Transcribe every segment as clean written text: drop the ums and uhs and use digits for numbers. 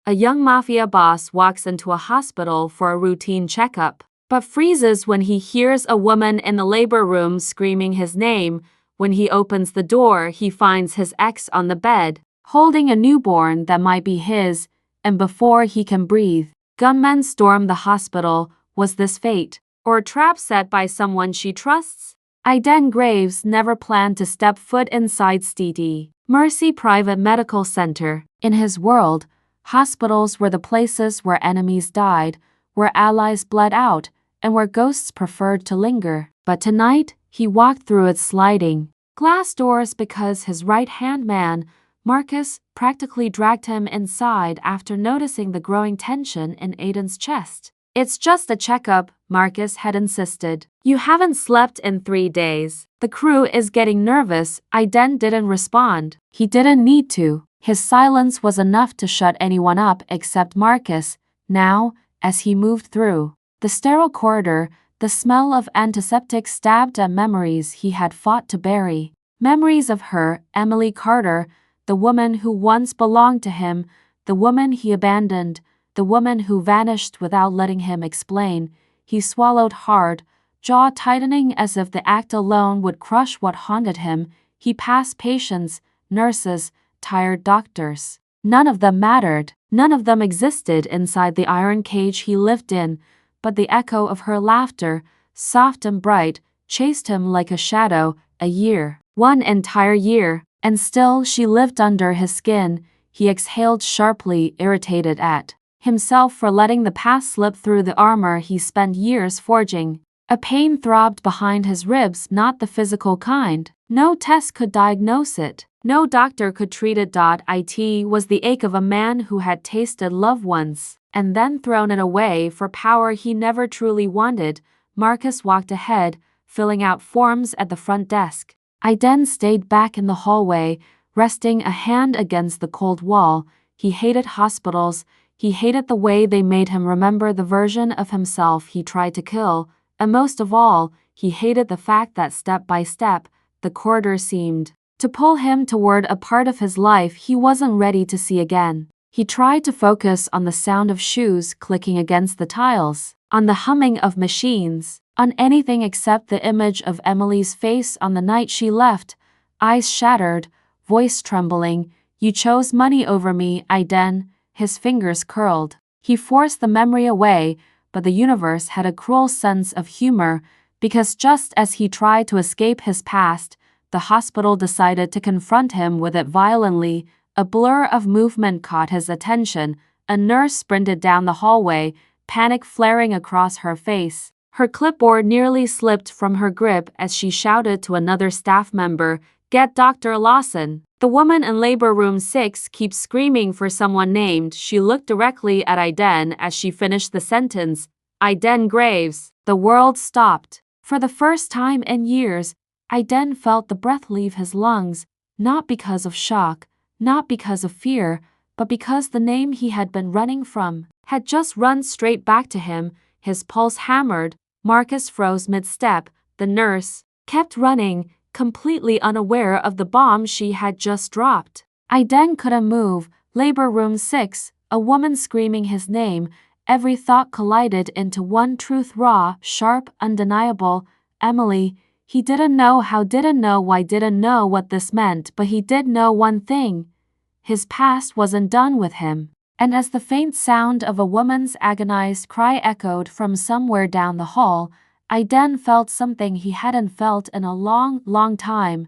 A young Mafia boss walks into a hospital for a routine checkup, but freezes when he hears a woman in the labor room screaming his name. When he opens the door, he finds his ex on the bed, holding a newborn that might be his, and before he can breathe, gunmen storm the hospital. Was this fate, or a trap set by someone she trusts? Aiden Graves never planned to step foot inside St. Mercy Private Medical Center. In his world, hospitals were the places where enemies died, where allies bled out, and where ghosts preferred to linger. But tonight, he walked through its sliding glass doors because his right-hand man, Marcus, practically dragged him inside after noticing the growing tension in Aiden's chest. "It's just a checkup," Marcus had insisted. "You haven't slept in 3 days. The crew is getting nervous." Aiden didn't respond. He didn't need to. His silence was enough to shut anyone up except Marcus. Now, as he moved through the sterile corridor, the smell of antiseptic stabbed at memories he had fought to bury. Memories of her, Emily Carter, the woman who once belonged to him, the woman he abandoned, the woman who vanished without letting him explain. He swallowed hard, jaw tightening as if the act alone would crush what haunted him. He passed patients, nurses, tired doctors. None of them mattered. None of them existed inside the iron cage he lived in, but the echo of her laughter, soft and bright, chased him like a shadow. A year. 1 entire year. And still she lived under his skin. He exhaled sharply, irritated at himself for letting the past slip through the armor he spent years forging. A pain throbbed behind his ribs, not the physical kind. No test could diagnose it. No doctor could treat it. It was the ache of a man who had tasted love once, and then thrown it away for power he never truly wanted. Marcus walked ahead, filling out forms at the front desk. Aiden stayed back in the hallway, resting a hand against the cold wall. He hated hospitals. He hated the way they made him remember the version of himself he tried to kill. And most of all, he hated the fact that step by step, the corridor seemed to pull him toward a part of his life he wasn't ready to see again. He tried to focus on the sound of shoes clicking against the tiles, on the humming of machines, on anything except the image of Emily's face on the night she left. Eyes shattered, voice trembling. "You chose money over me, Aiden." His fingers curled. He forced the memory away, but the universe had a cruel sense of humor, because just as he tried to escape his past, the hospital decided to confront him with it violently. A blur of movement caught his attention. A nurse sprinted down the hallway, panic flaring across her face. Her clipboard nearly slipped from her grip as she shouted to another staff member, "Get Dr. Lawson." The woman in labor room 6 keeps screaming for someone named. She looked directly at Aiden as she finished the sentence. "Aiden Graves." The world stopped. For the first time in years, Aiden felt the breath leave his lungs, not because of shock, not because of fear, but because the name he had been running from had just run straight back to him. His pulse hammered. Marcus froze mid-step. The nurse kept running, completely unaware of the bomb she had just dropped. Aiden couldn't move. Labor room 6, a woman screaming his name. Every thought collided into one truth, raw, sharp, undeniable. Emily. He didn't know how, didn't know why, didn't know what this meant, but he did know one thing. His past wasn't done with him. And as the faint sound of a woman's agonized cry echoed from somewhere down the hall, Aiden felt something he hadn't felt in a long, long time.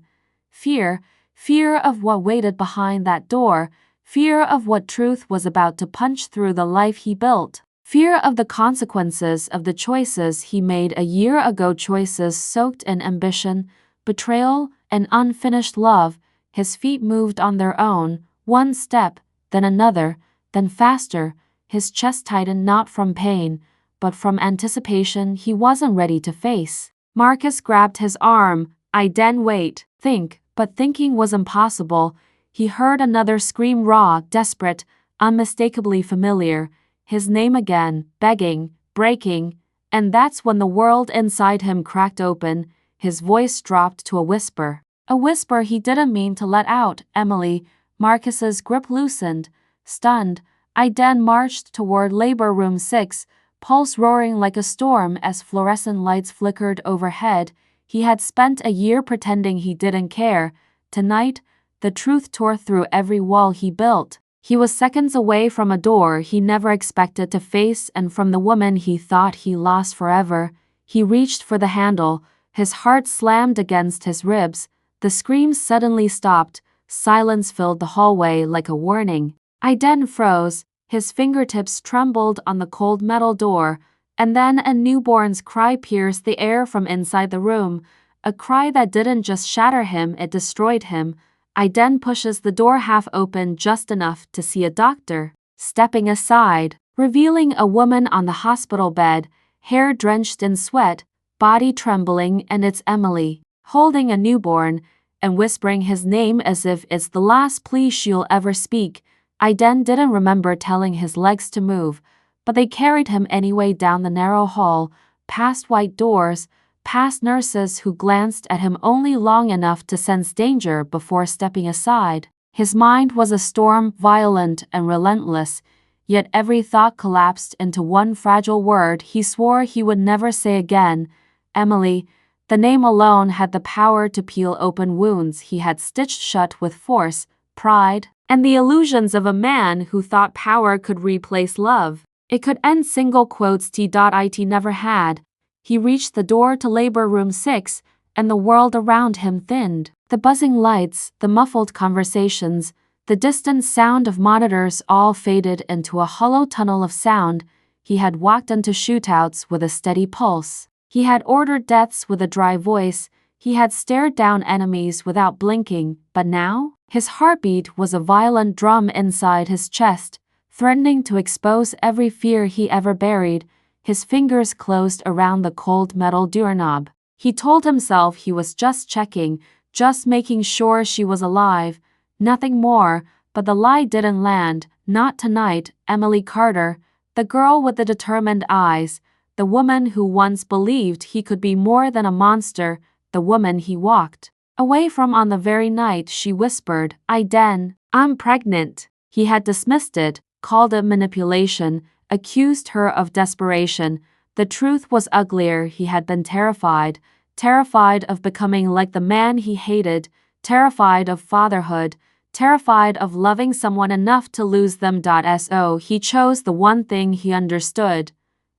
Fear. Fear of what waited behind that door. Fear of what truth was about to punch through the life he built. Fear of the consequences of the choices he made a year ago, choices soaked in ambition, betrayal, and unfinished love. His feet moved on their own, one step, then another, then faster. His chest tightened, not from pain, but from anticipation he wasn't ready to face. Marcus grabbed his arm. "Aiden, wait." Think, but thinking was impossible. He heard another scream, raw, desperate, unmistakably familiar. His name again, begging, breaking, and that's when the world inside him cracked open. His voice dropped to a whisper. A whisper he didn't mean to let out. "Emily." Marcus's grip loosened. Stunned, Aiden marched toward Labor Room 6, pulse roaring like a storm as fluorescent lights flickered overhead. He had spent a year pretending he didn't care. Tonight, the truth tore through every wall he built. He was seconds away from a door he never expected to face and from the woman he thought he lost forever. He reached for the handle, his heart slammed against his ribs. The screams suddenly stopped. Silence filled the hallway like a warning. Aiden froze, his fingertips trembled on the cold metal door, and then a newborn's cry pierced the air from inside the room. A cry that didn't just shatter him, it destroyed him. Aiden pushes the door half open just enough to see a doctor stepping aside, revealing a woman on the hospital bed, hair drenched in sweat, body trembling, and it's Emily, holding a newborn and whispering his name as if it's the last plea she'll ever speak. Aiden didn't remember telling his legs to move, but they carried him anyway down the narrow hall, past white doors, past nurses who glanced at him only long enough to sense danger before stepping aside. His mind was a storm, violent and relentless, yet every thought collapsed into one fragile word he swore he would never say again. Emily. The name alone had the power to peel open wounds he had stitched shut with force, pride, and the illusions of a man who thought power could replace love. It could end T.it never had. He reached the door to Labor Room 6, and the world around him thinned. The buzzing lights, the muffled conversations, the distant sound of monitors all faded into a hollow tunnel of sound. He had walked into shootouts with a steady pulse. He had ordered deaths with a dry voice. He had stared down enemies without blinking, but now, his heartbeat was a violent drum inside his chest, threatening to expose every fear he ever buried. His fingers closed around the cold metal doorknob. He told himself he was just checking, just making sure she was alive, nothing more, but the lie didn't land. Not tonight. Emily Carter, the girl with the determined eyes, the woman who once believed he could be more than a monster, the woman he walked away from on the very night she whispered, Aiden, I'm pregnant. He had dismissed it, called it manipulation, accused her of desperation. The truth was uglier. He had been terrified of becoming like the man he hated, terrified of fatherhood, terrified of loving someone enough to lose them. So he chose the one thing he understood: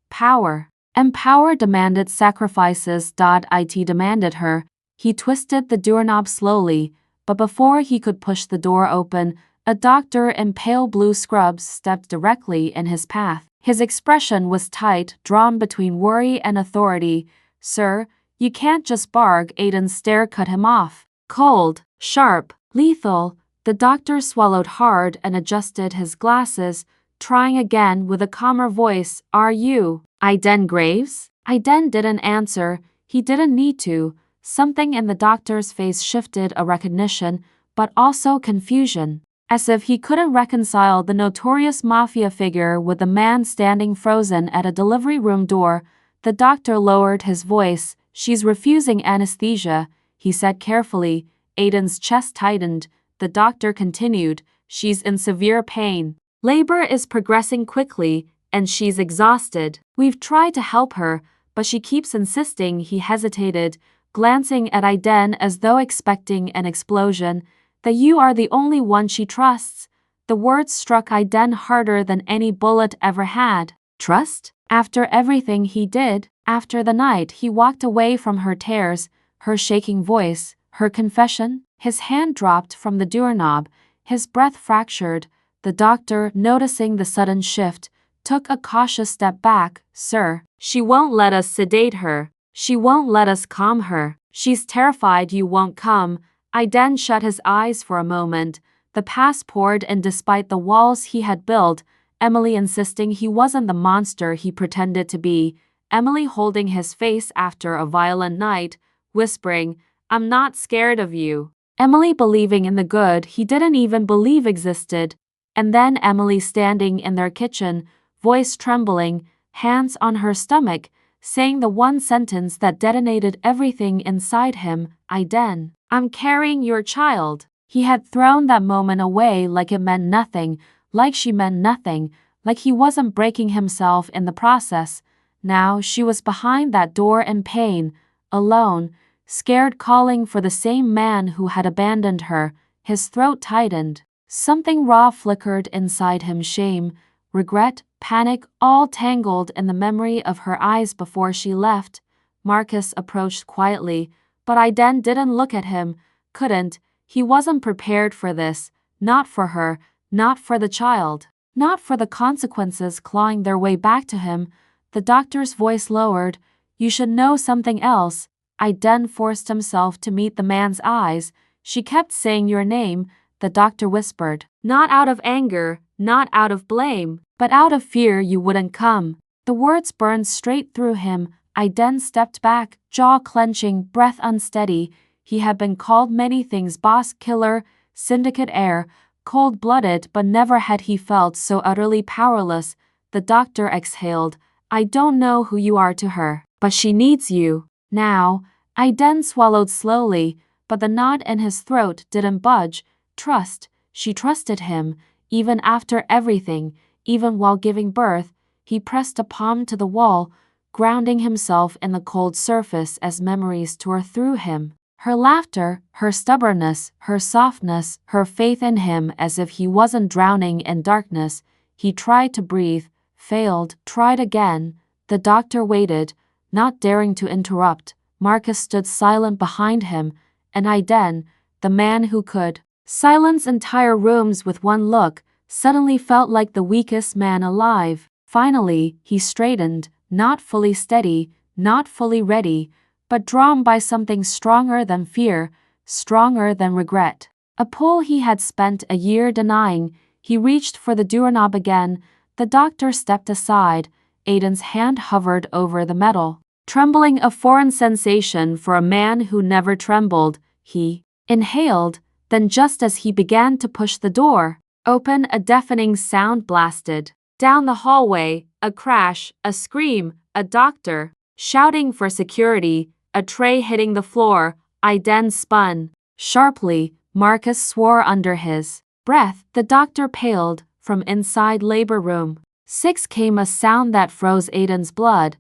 power. And power demanded sacrifices. It demanded her. He twisted the doorknob slowly, but before he could push the door open, a doctor in pale blue scrubs stepped directly in his path. His expression was tight, drawn between worry and authority. Sir, you can't just bark. Aiden's stare cut him off. Cold, sharp, lethal. The doctor swallowed hard and adjusted his glasses, trying again with a calmer voice. Are you Aiden Graves? Aiden didn't answer. He didn't need to. Something in the doctor's face shifted, a recognition, but also confusion. As if he couldn't reconcile the notorious Mafia figure with the man standing frozen at a delivery room door, the doctor lowered his voice. She's refusing anesthesia, he said carefully. Aiden's chest tightened. The doctor continued, she's in severe pain. Labor is progressing quickly, and she's exhausted. We've tried to help her, but she keeps insisting. He hesitated, glancing at Aiden as though expecting an explosion. That you are the only one she trusts. The words struck Aiden harder than any bullet ever had. Trust? After everything he did, after the night he walked away from her tears, her shaking voice, her confession? His hand dropped from the doorknob, his breath fractured. The doctor, noticing the sudden shift, took a cautious step back. Sir, she won't let us sedate her. She won't let us calm her. She's terrified you won't come. Aiden shut his eyes for a moment. The past poured in despite the walls he had built. Emily insisting he wasn't the monster he pretended to be. Emily holding his face after a violent night, whispering, I'm not scared of you. Emily believing in the good he didn't even believe existed. And then Emily standing in their kitchen, voice trembling, hands on her stomach, saying the one sentence that detonated everything inside him, Aiden, I'm carrying your child. He had thrown that moment away like it meant nothing, like she meant nothing, like he wasn't breaking himself in the process. Now she was behind that door in pain, alone, scared, calling for the same man who had abandoned her. His throat tightened. Something raw flickered inside him, shame, regret, panic, all tangled in the memory of her eyes before she left. Marcus approached quietly, but Aiden didn't look at him, couldn't. He wasn't prepared for this, not for her, not for the child, not for the consequences clawing their way back to him. The doctor's voice lowered. You should know something else. Aiden forced himself to meet the man's eyes. She kept saying your name, the doctor whispered. Not out of anger, not out of blame, but out of fear you wouldn't come. The words burned straight through him. Aiden stepped back, jaw clenching, breath unsteady. He had been called many things: boss, killer, syndicate heir, cold-blooded, but never had he felt so utterly powerless. The doctor exhaled. I don't know who you are to her, but she needs you. Now, Aiden swallowed slowly, but the knot in his throat didn't budge. Trust. She trusted him, even after everything, even while giving birth. He pressed a palm to the wall, grounding himself in the cold surface as memories tore through him. Her laughter, her stubbornness, her softness, her faith in him as if he wasn't drowning in darkness. He tried to breathe, failed, tried again. The doctor waited, not daring to interrupt. Marcus stood silent behind him, and Aiden, the man who could silence entire rooms with one look, suddenly felt like the weakest man alive. Finally, he straightened, not fully steady, not fully ready, but drawn by something stronger than fear, stronger than regret. A pull he had spent a year denying. He reached for the doorknob again. The doctor stepped aside. Aiden's hand hovered over the metal, trembling, a foreign sensation for a man who never trembled. He inhaled, then just as he began to push the door open, a deafening sound blasted. Down the hallway, a crash, a scream, a doctor shouting for security, a tray hitting the floor. Aiden spun. Sharply, Marcus swore under his breath. The doctor paled. From inside labor room 6 came a sound that froze Aiden's blood.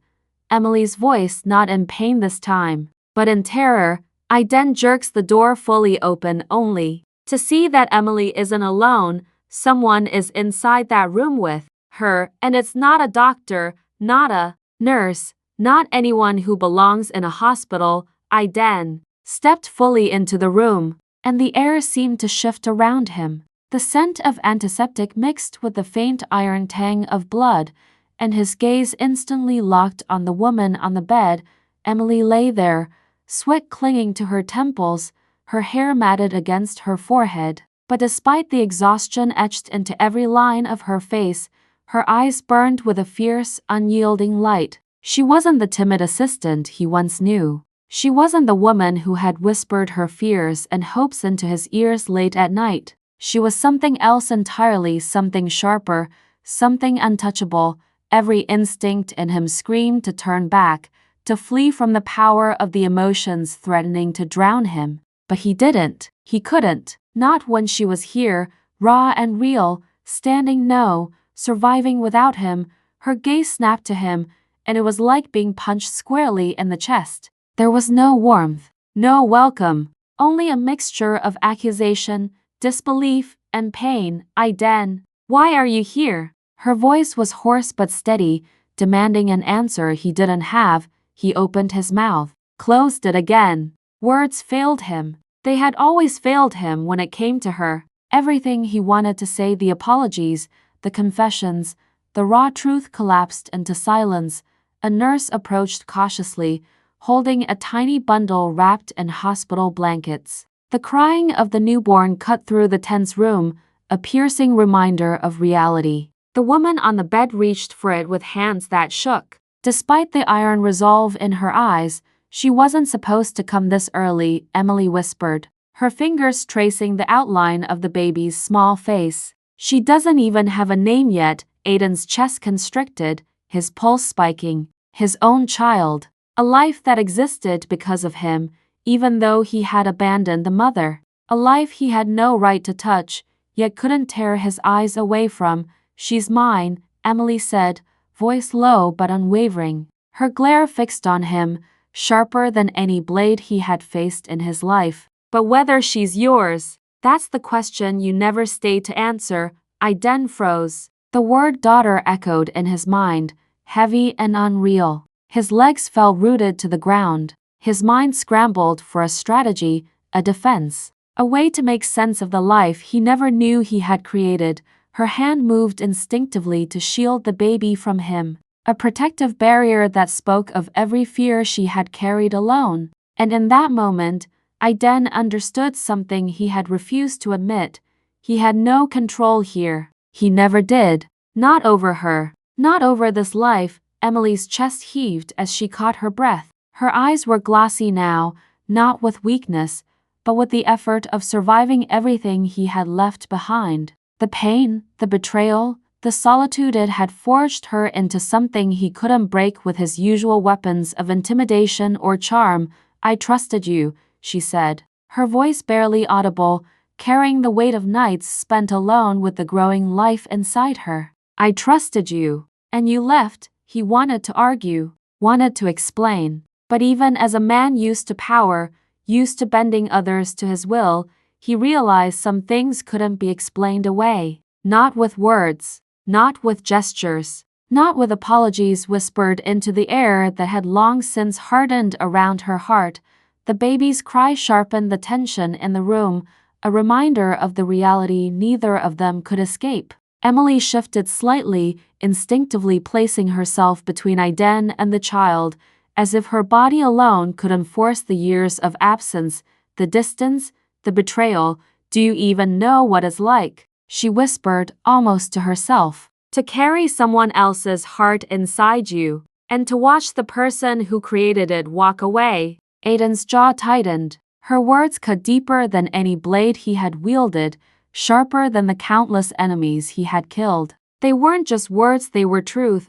Emily's voice, not in pain this time, but in terror. Aiden jerks the door fully open, only to see that Emily isn't alone. Someone is inside that room with her, and it's not a doctor, not a nurse, not anyone who belongs in a hospital. Aiden stepped fully into the room, and the air seemed to shift around him. The scent of antiseptic mixed with the faint iron tang of blood, and his gaze instantly locked on the woman on the bed. Emily lay there, sweat clinging to her temples, her hair matted against her forehead. But despite the exhaustion etched into every line of her face, her eyes burned with a fierce, unyielding light. She wasn't the timid assistant he once knew. She wasn't the woman who had whispered her fears and hopes into his ears late at night. She was something else entirely, something sharper, something untouchable. Every instinct in him screamed to turn back, to flee from the power of the emotions threatening to drown him. But he didn't. He couldn't. Not when she was here, raw and real, standing, no, surviving without him. Her gaze snapped to him, and it was like being punched squarely in the chest. There was no warmth, no welcome, only a mixture of accusation, disbelief, and pain. Aiden, why are you here? Her voice was hoarse but steady, demanding an answer he didn't have. He opened his mouth, closed it again. Words failed him. They had always failed him when it came to her. Everything he wanted to say, the apologies, the confessions, the raw truth, collapsed into silence. A nurse approached cautiously, holding a tiny bundle wrapped in hospital blankets. The crying of the newborn cut through the tense room, a piercing reminder of reality. The woman on the bed reached for it with hands that shook. Despite the iron resolve in her eyes, she wasn't supposed to come this early, Emily whispered, her fingers tracing the outline of the baby's small face. She doesn't even have a name yet. Aiden's chest constricted, his pulse spiking. His own child. A life that existed because of him, even though he had abandoned the mother. A life he had no right to touch, yet couldn't tear his eyes away from. "She's mine," Emily said, voice low but unwavering. Her glare fixed on him, sharper than any blade he had faced in his life. "But whether she's yours, that's the question you never stayed to answer." Aiden froze. The word daughter echoed in his mind, heavy and unreal. His legs fell rooted to the ground. His mind scrambled for a strategy, a defense, a way to make sense of the life he never knew he had created. Her hand moved instinctively to shield the baby from him, a protective barrier that spoke of every fear she had carried alone. And in that moment, Aiden understood something he had refused to admit. He had no control here. He never did. Not over her. Not over this life. Emily's chest heaved as she caught her breath. Her eyes were glassy now, not with weakness, but with the effort of surviving everything he had left behind. The pain, the betrayal, the solitude. It had forged her into something he couldn't break with his usual weapons of intimidation or charm. "I trusted you," she said, her voice barely audible, carrying the weight of nights spent alone with the growing life inside her. "I trusted you. And you left." He wanted to argue, wanted to explain. But even as a man used to power, used to bending others to his will, he realized some things couldn't be explained away. Not with words, not with gestures, not with apologies whispered into the air that had long since hardened around her heart. The baby's cry sharpened the tension in the room, a reminder of the reality neither of them could escape. Emily shifted slightly, instinctively placing herself between Aiden and the child, as if her body alone could enforce the years of absence, the distance, the betrayal. "Do you even know what it's like?" she whispered, almost to herself. "To carry someone else's heart inside you, and to watch the person who created it walk away." Aiden's jaw tightened. Her words cut deeper than any blade he had wielded, sharper than the countless enemies he had killed. They weren't just words, they were truth.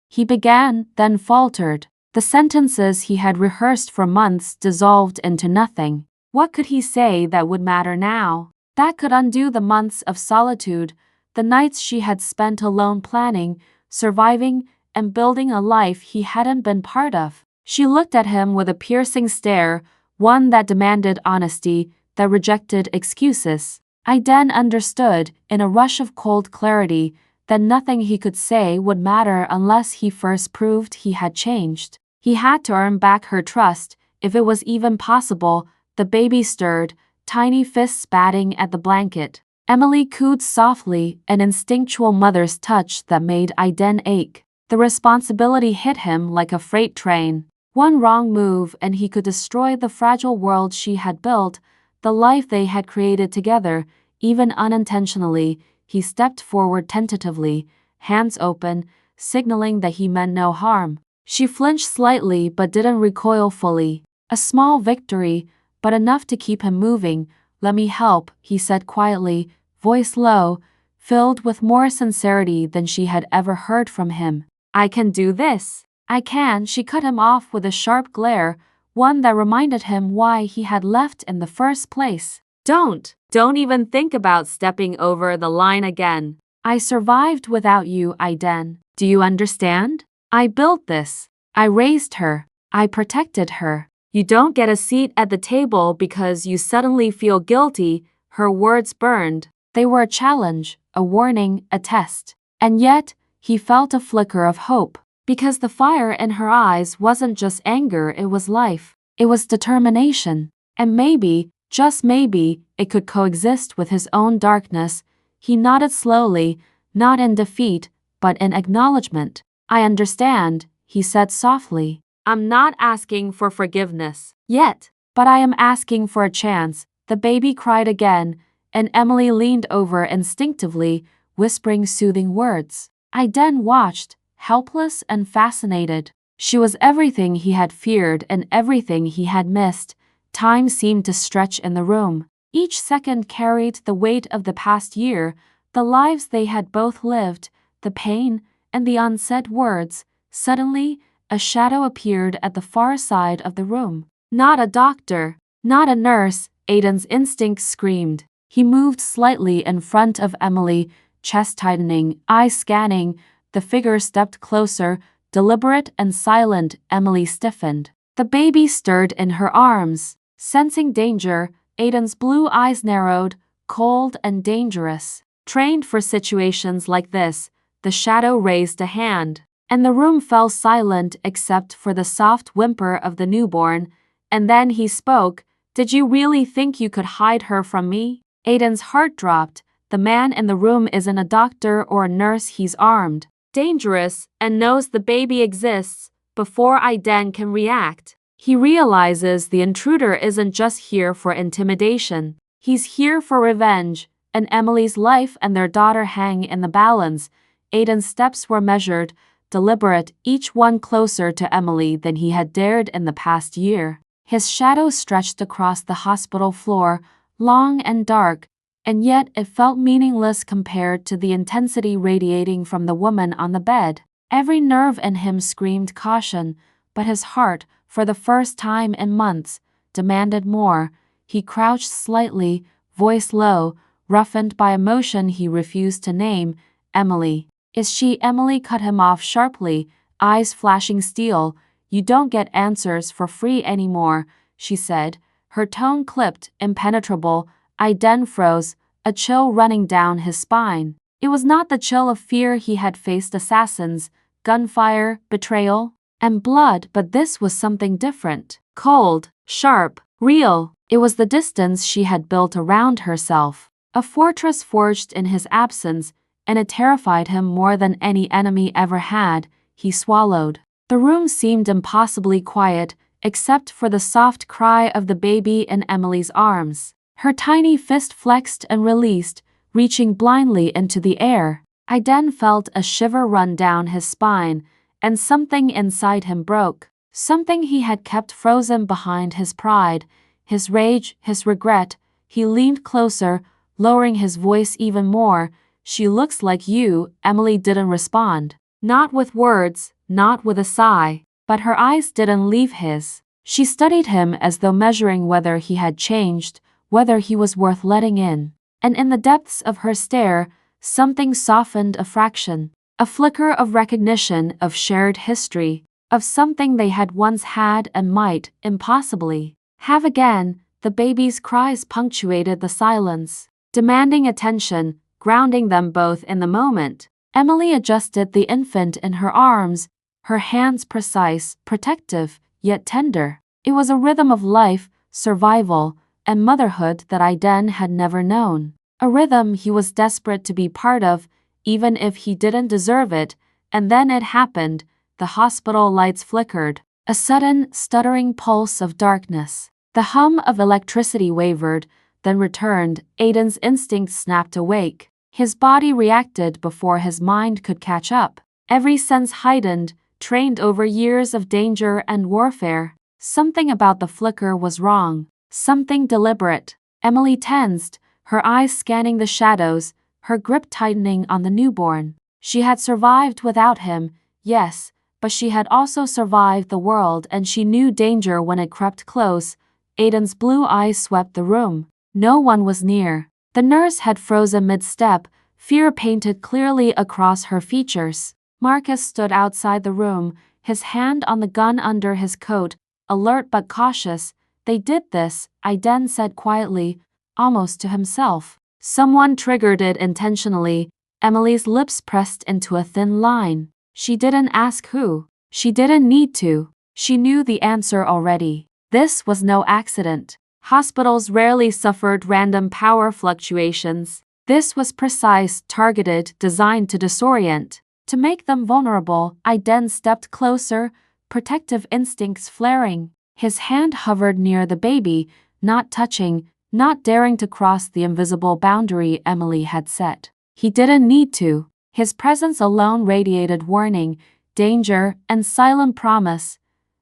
He began, then faltered. The sentences he had rehearsed for months dissolved into nothing. What could he say that would matter now? That could undo the months of solitude, the nights she had spent alone planning, surviving, and building a life he hadn't been part of. She looked at him with a piercing stare, one that demanded honesty, that rejected excuses. Aiden understood, in a rush of cold clarity, that nothing he could say would matter unless he first proved he had changed. He had to earn back her trust, if it was even possible. The baby stirred, tiny fists batting at the blanket. Emily cooed softly, an instinctual mother's touch that made Aiden ache. The responsibility hit him like a freight train. One wrong move and he could destroy the fragile world she had built, the life they had created together. Even unintentionally, he stepped forward tentatively, hands open, signaling that he meant no harm. She flinched slightly but didn't recoil fully. A small victory, but enough to keep him moving. "Let me help," he said quietly, voice low, filled with more sincerity than she had ever heard from him. "I can do this." "I can," she cut him off with a sharp glare, one that reminded him why he had left in the first place. Don't even think about stepping over the line again. I survived without you, Aiden. Do you understand? I built this. I raised her. I protected her. You don't get a seat at the table because you suddenly feel guilty." Her words burned. They were a challenge, a warning, a test. And yet, he felt a flicker of hope. Because the fire in her eyes wasn't just anger, it was life. It was determination. And maybe, just maybe, it could coexist with his own darkness. He nodded slowly, not in defeat, but in acknowledgement. "I understand," he said softly. "I'm not asking for forgiveness yet, but I am asking for a chance." The baby cried again, and Emily leaned over instinctively, whispering soothing words. Aiden watched, helpless and fascinated. She was everything he had feared and everything he had missed. Time seemed to stretch in the room. Each second carried the weight of the past year, the lives they had both lived, the pain, and the unsaid words. Suddenly, a shadow appeared at the far side of the room. Not a doctor, not a nurse, Aiden's instinct screamed. He moved slightly in front of Emily, chest tightening, eyes scanning. The figure stepped closer, deliberate and silent. Emily stiffened. The baby stirred in her arms. Sensing danger, Aiden's blue eyes narrowed, cold and dangerous. Trained for situations like this, the shadow raised a hand, and the room fell silent except for the soft whimper of the newborn. And then he spoke. "Did you really think you could hide her from me?" Aiden's heart dropped. The man in the room isn't a doctor or a nurse. He's armed, dangerous, and knows the baby exists before Aiden can react. He realizes the intruder isn't just here for intimidation. He's here for revenge, and Emily's life and their daughter hang in the balance. Aiden's steps were measured, deliberate, each one closer to Emily than he had dared in the past year. His shadow stretched across the hospital floor, long and dark, and yet it felt meaningless compared to the intensity radiating from the woman on the bed. Every nerve in him screamed caution, but his heart, for the first time in months, demanded more. He crouched slightly, voice low, roughened by emotion he refused to name. "Emily. Is she?" Emily cut him off sharply, eyes flashing steel. "You don't get answers for free anymore," she said, her tone clipped, impenetrable. Aiden froze, a chill running down his spine. It was not the chill of fear. He had faced assassins, gunfire, betrayal, and blood, but this was something different. Cold, sharp, real. It was the distance she had built around herself, a fortress forged in his absence, and it terrified him more than any enemy ever had. He swallowed. The room seemed impossibly quiet, except for the soft cry of the baby in Emily's arms. Her tiny fist flexed and released, reaching blindly into the air. Aiden felt a shiver run down his spine, and something inside him broke. Something he had kept frozen behind his pride, his rage, his regret. He leaned closer, lowering his voice even more. "She looks like you." Emily didn't respond. Not with words, not with a sigh, but her eyes didn't leave his. She studied him as though measuring whether he had changed, whether he was worth letting in. And in the depths of her stare, something softened a fraction. A flicker of recognition, of shared history, of something they had once had and might, impossibly, have again. The baby's cries punctuated the silence, demanding attention, grounding them both in the moment. Emily adjusted the infant in her arms, her hands precise, protective, yet tender. It was a rhythm of life, survival, and motherhood that Aiden had never known. A rhythm he was desperate to be part of, even if he didn't deserve it. And then it happened. The hospital lights flickered. A sudden, stuttering pulse of darkness. The hum of electricity wavered, then returned. Aiden's instinct snapped awake. His body reacted before his mind could catch up. Every sense heightened, trained over years of danger and warfare. Something about the flicker was wrong. Something deliberate. Emily tensed, her eyes scanning the shadows, her grip tightening on the newborn. She had survived without him, yes, but she had also survived the world, and she knew danger when it crept close. Aiden's blue eyes swept the room. No one was near. The nurse had frozen mid-step, fear painted clearly across her features. Marcus stood outside the room, his hand on the gun under his coat, alert but cautious. "They did this," Aiden said quietly, almost to himself. "Someone triggered it intentionally." Emily's lips pressed into a thin line. She didn't ask who. She didn't need to. She knew the answer already. This was no accident. Hospitals rarely suffered random power fluctuations. This was precise, targeted, designed to disorient, to make them vulnerable. Aiden stepped closer, protective instincts flaring. His hand hovered near the baby, not touching, not daring to cross the invisible boundary Emily had set. He didn't need to. His presence alone radiated warning, danger, and silent promise.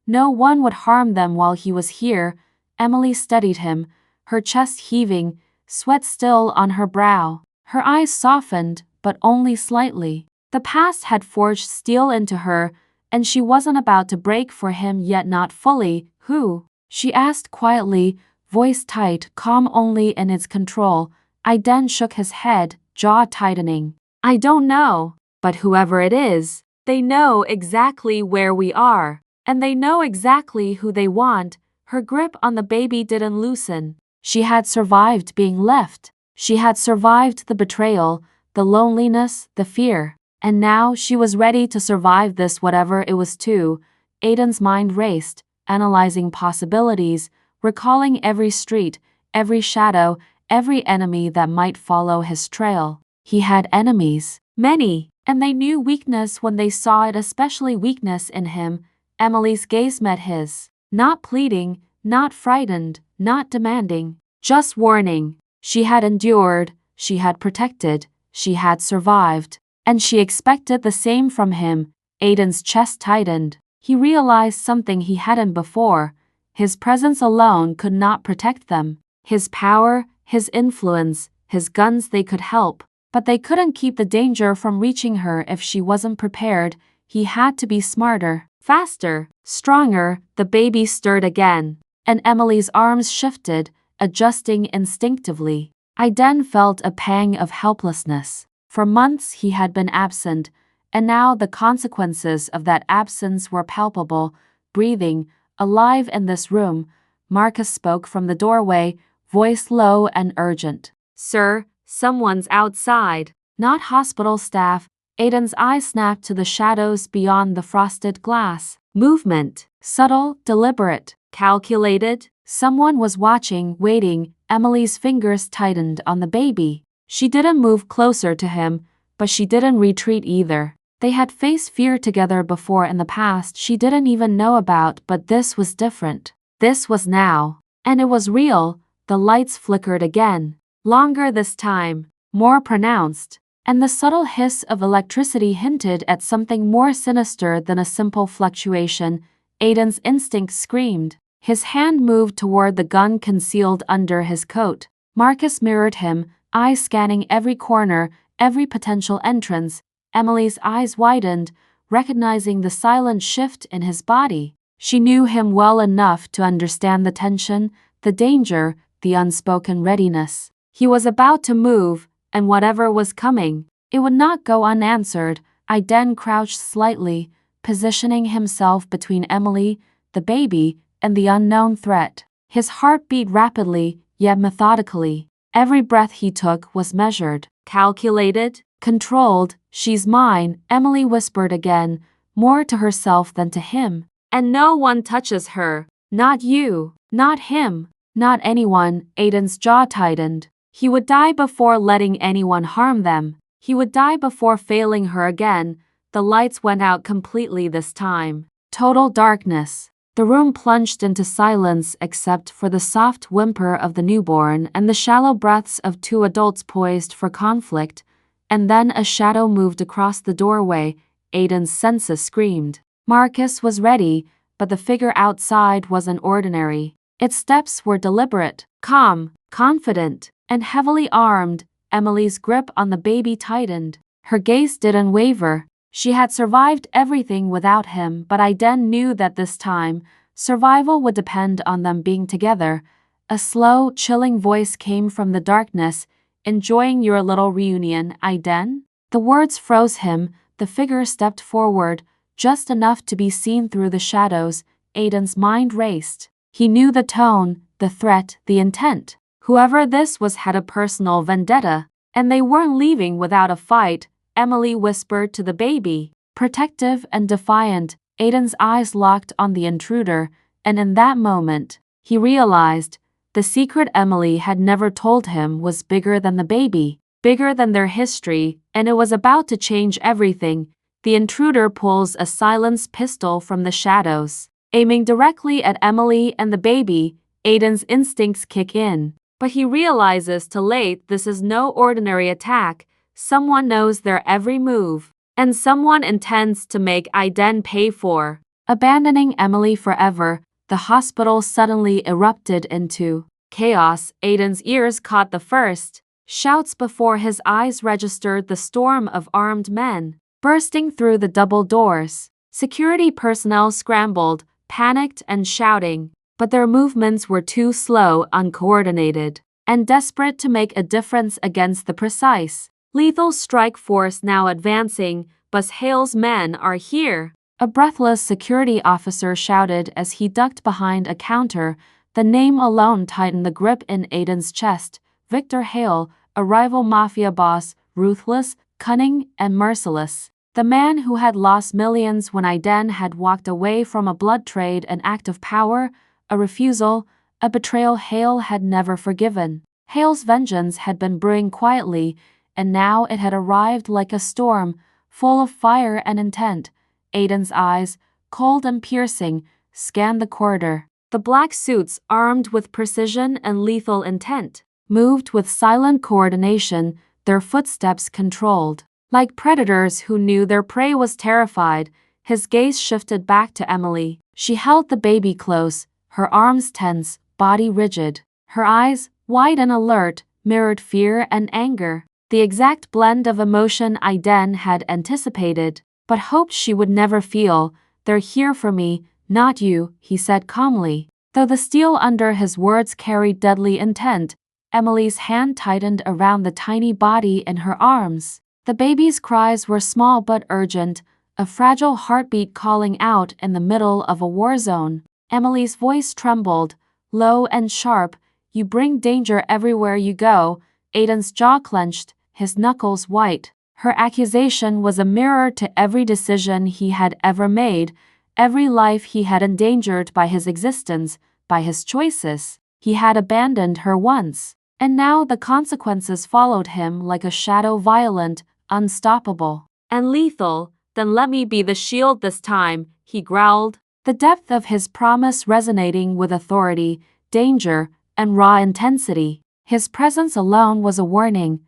No one would harm them while he was here. Emily studied him, her chest heaving, sweat still on her brow. Her eyes softened, but only slightly. The past had forged steel into her, and she wasn't about to break for him, yet not fully. "Who?" she asked quietly, voice tight, calm only in its control. Aiden shook his head, jaw tightening. I don't know, but whoever it is, they know exactly where we are, and they know exactly who they want. Her grip on the baby didn't loosen. She had survived being left. She had survived the betrayal, the loneliness, the fear. And now she was ready to survive this, whatever it was too. Aiden's mind raced, analyzing possibilities, recalling every street, every shadow, every enemy that might follow his trail. He had enemies, many, and they knew weakness when they saw it, especially weakness in him. Emily's gaze met his. Not pleading, not frightened, not demanding, just warning. She had endured, she had protected, she had survived, and she expected the same from him. Aiden's chest tightened. He realized something he hadn't before. His presence alone could not protect them. His power, his influence, his guns, they could help, but they couldn't keep the danger from reaching her if she wasn't prepared. He had to be smarter, faster, stronger. The baby stirred again, and Emily's arms shifted, adjusting instinctively. Aiden felt a pang of helplessness. For months he had been absent, and now the consequences of that absence were palpable. Breathing, alive in this room, Marcus spoke from the doorway, voice low and urgent. Sir, someone's outside. Not hospital staff. Aiden's eyes snapped to the shadows beyond the frosted glass. Movement, subtle, deliberate, calculated. Someone was watching, waiting. Emily's fingers tightened on the baby. She didn't move closer to him, but she didn't retreat either. They had faced fear together before in the past she didn't even know about, but this was different. This was now. And it was real. The lights flickered again. Longer this time. More pronounced. And the subtle hiss of electricity hinted at something more sinister than a simple fluctuation. Aiden's instinct screamed. His hand moved toward the gun concealed under his coat. Marcus mirrored him, eyes scanning every corner, every potential entrance. Emily's eyes widened, recognizing the silent shift in his body. She knew him well enough to understand the tension, the danger, the unspoken readiness. He was about to move, and whatever was coming, it would not go unanswered. Aiden crouched slightly, positioning himself between Emily, the baby, and the unknown threat. His heart beat rapidly, yet methodically. Every breath he took was measured, calculated, controlled. She's mine, Emily whispered again, more to herself than to him. And no one touches her. Not you, not him, not anyone. Aiden's jaw tightened. He would die before letting anyone harm them. He would die before failing her again. The lights went out completely this time. Total darkness. The room plunged into silence except for the soft whimper of the newborn and the shallow breaths of two adults poised for conflict. And then a shadow moved across the doorway. Aiden's senses screamed. Marcus was ready, but the figure outside wasn't ordinary. Its steps were deliberate, calm, confident, and heavily armed. Emily's grip on the baby tightened. Her gaze didn't waver. She had survived everything without him, but Aiden knew that this time, survival would depend on them being together. A slow, chilling voice came from the darkness. Enjoying your little reunion, Aiden? The words froze him. The figure stepped forward, just enough to be seen through the shadows. Aiden's mind raced. He knew the tone, the threat, the intent. Whoever this was had a personal vendetta, and they weren't leaving without a fight. Emily whispered to the baby, protective and defiant. Aiden's eyes locked on the intruder, and in that moment, he realized the secret Emily had never told him was bigger than the baby, bigger than their history, and it was about to change everything. The intruder pulls a silenced pistol from the shadows, aiming directly at Emily and the baby. Aiden's instincts kick in, but he realizes too late this is no ordinary attack. Someone knows their every move, and someone intends to make Aiden pay for abandoning Emily forever. The hospital suddenly erupted into chaos. Aiden's ears caught the first shouts before his eyes registered the storm of armed men bursting through the double doors. Security personnel scrambled, panicked and shouting, but their movements were too slow, uncoordinated. and desperate to make a difference against the precise, lethal strike force now advancing. "Bus Hale's men are here," a breathless security officer shouted as he ducked behind a counter. The name alone tightened the grip in Aiden's chest. Victor Hale, a rival mafia boss, ruthless, cunning, and merciless. The man who had lost millions when Aiden had walked away from a blood trade, an act of power, a refusal, a betrayal Hale had never forgiven. Hale's vengeance had been brewing quietly, and now it had arrived like a storm, full of fire and intent. Aiden's eyes, cold and piercing, scanned the corridor. The black suits, armed with precision and lethal intent, moved with silent coordination, their footsteps controlled. Like predators who knew their prey was terrified, his gaze shifted back to Emily. She held the baby close, her arms tense, body rigid. Her eyes, wide and alert, mirrored fear and anger, the exact blend of emotion Aiden had anticipated, but hoped she would never feel. "They're here for me, not you," he said calmly. Though the steel under his words carried deadly intent, Emily's hand tightened around the tiny body in her arms. The baby's cries were small but urgent, a fragile heartbeat calling out in the middle of a war zone. Emily's voice trembled, low and sharp. "You bring danger everywhere you go." Aiden's jaw clenched, his knuckles white. Her accusation was a mirror to every decision he had ever made, every life he had endangered by his existence, by his choices. He had abandoned her once, and now the consequences followed him like a shadow, violent, unstoppable, and lethal. "Then let me be the shield this time," he growled, the depth of his promise resonating with authority, danger, and raw intensity. His presence alone was a warning.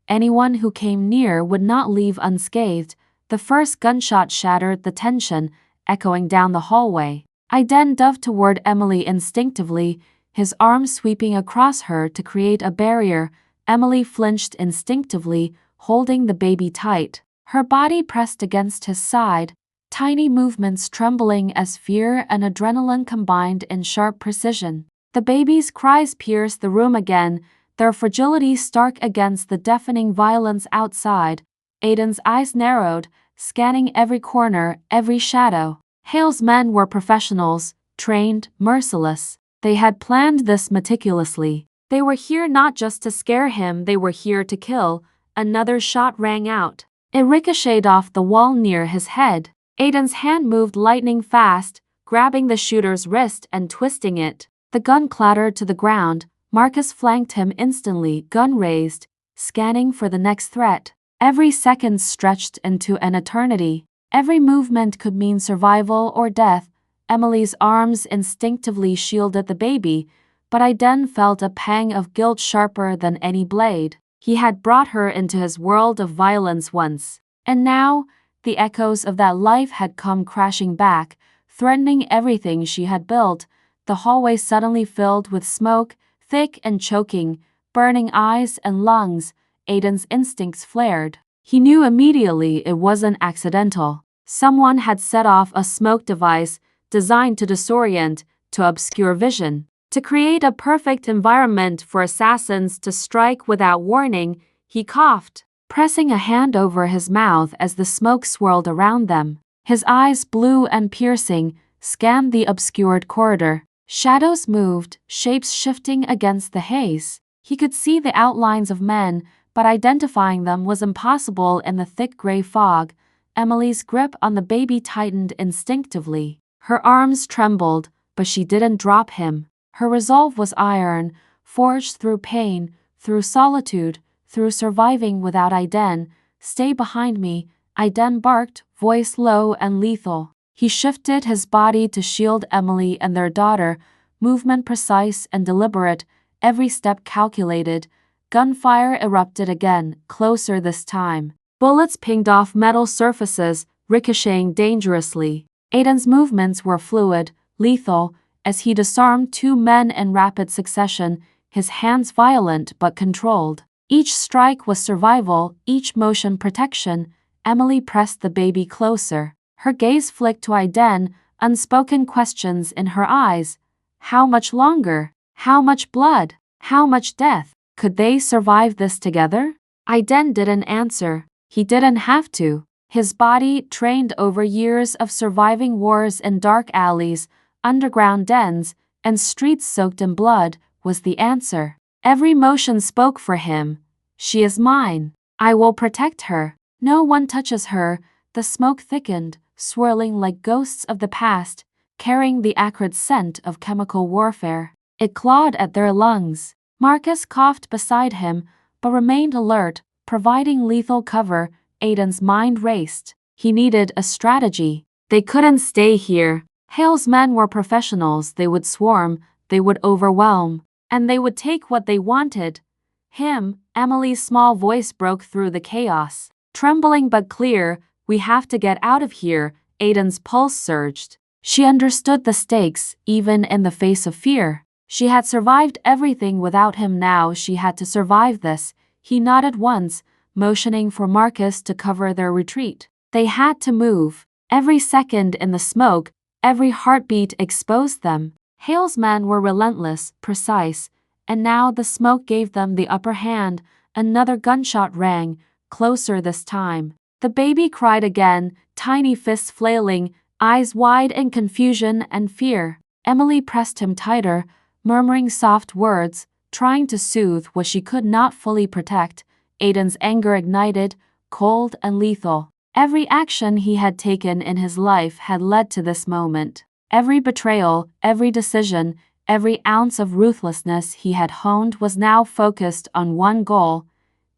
Anyone who came near would not leave unscathed. The first gunshot shattered the tension, echoing down the hallway. Aiden dove toward Emily instinctively, his arm sweeping across her to create a barrier. Emily flinched instinctively, holding the baby tight. Her body pressed against his side, tiny movements trembling as fear and adrenaline combined in sharp precision. The baby's cries pierced the room again, their fragility stark against the deafening violence outside. Aiden's eyes narrowed, scanning every corner, every shadow. Hale's men were professionals, trained, merciless. They had planned this meticulously. They were here not just to scare him, they were here to kill. Another shot rang out. It ricocheted off the wall near his head. Aiden's hand moved lightning fast, grabbing the shooter's wrist and twisting it. The gun clattered to the ground. Marcus flanked him instantly, gun raised, scanning for the next threat. Every second stretched into an eternity. Every movement could mean survival or death. Emily's arms instinctively shielded the baby, but Aiden felt a pang of guilt sharper than any blade. He had brought her into his world of violence once, and now the echoes of that life had come crashing back, threatening everything she had built. The hallway suddenly filled with smoke, thick and choking, burning eyes and lungs. Aiden's instincts flared. He knew immediately it wasn't accidental. Someone had set off a smoke device designed to disorient, to obscure vision, to create a perfect environment for assassins to strike without warning. He coughed, pressing a hand over his mouth as the smoke swirled around them. His eyes, blue and piercing, scanned the obscured corridor. Shadows moved, shapes shifting against the haze. He could see the outlines of men, but identifying them was impossible in the thick gray fog. Emily's grip on the baby tightened instinctively. Her arms trembled, but she didn't drop him. Her resolve was iron, forged through pain, through solitude, through surviving without Aiden. "Stay behind me," Aiden barked, voice low and lethal. He shifted his body to shield Emily and their daughter, movement precise and deliberate, every step calculated. Gunfire erupted again, closer this time. Bullets pinged off metal surfaces, ricocheting dangerously. Aiden's movements were fluid, lethal, as he disarmed two men in rapid succession, his hands violent but controlled. Each strike was survival, each motion protection. Emily pressed the baby closer. Her gaze flicked to Aiden, unspoken questions in her eyes. How much longer? How much blood? How much death? Could they survive this together? Aiden didn't answer. He didn't have to. His body, trained over years of surviving wars in dark alleys, underground dens, and streets soaked in blood, was the answer. Every motion spoke for him. She is mine. I will protect her. No one touches her. The smoke thickened, swirling like ghosts of the past, carrying the acrid scent of chemical warfare. It clawed at their lungs. Marcus coughed beside him, but remained alert, providing lethal cover. Aiden's mind raced. He needed a strategy. They couldn't stay here. Hale's men were professionals. They would swarm, they would overwhelm, and they would take what they wanted. Him, Emily's small voice broke through the chaos. Trembling but clear, "We have to get out of here." Aiden's pulse surged. She understood the stakes, even in the face of fear. She had survived everything without him. Now she had to survive this. He nodded once, motioning for Marcus to cover their retreat. They had to move. Every second in the smoke, every heartbeat exposed them. Hale's men were relentless, precise, and now the smoke gave them the upper hand. Another gunshot rang, closer this time. The baby cried again, tiny fists flailing, eyes wide in confusion and fear. Emily pressed him tighter, murmuring soft words, trying to soothe what she could not fully protect. Aiden's anger ignited, cold and lethal. Every action he had taken in his life had led to this moment. Every betrayal, every decision, every ounce of ruthlessness he had honed was now focused on one goal: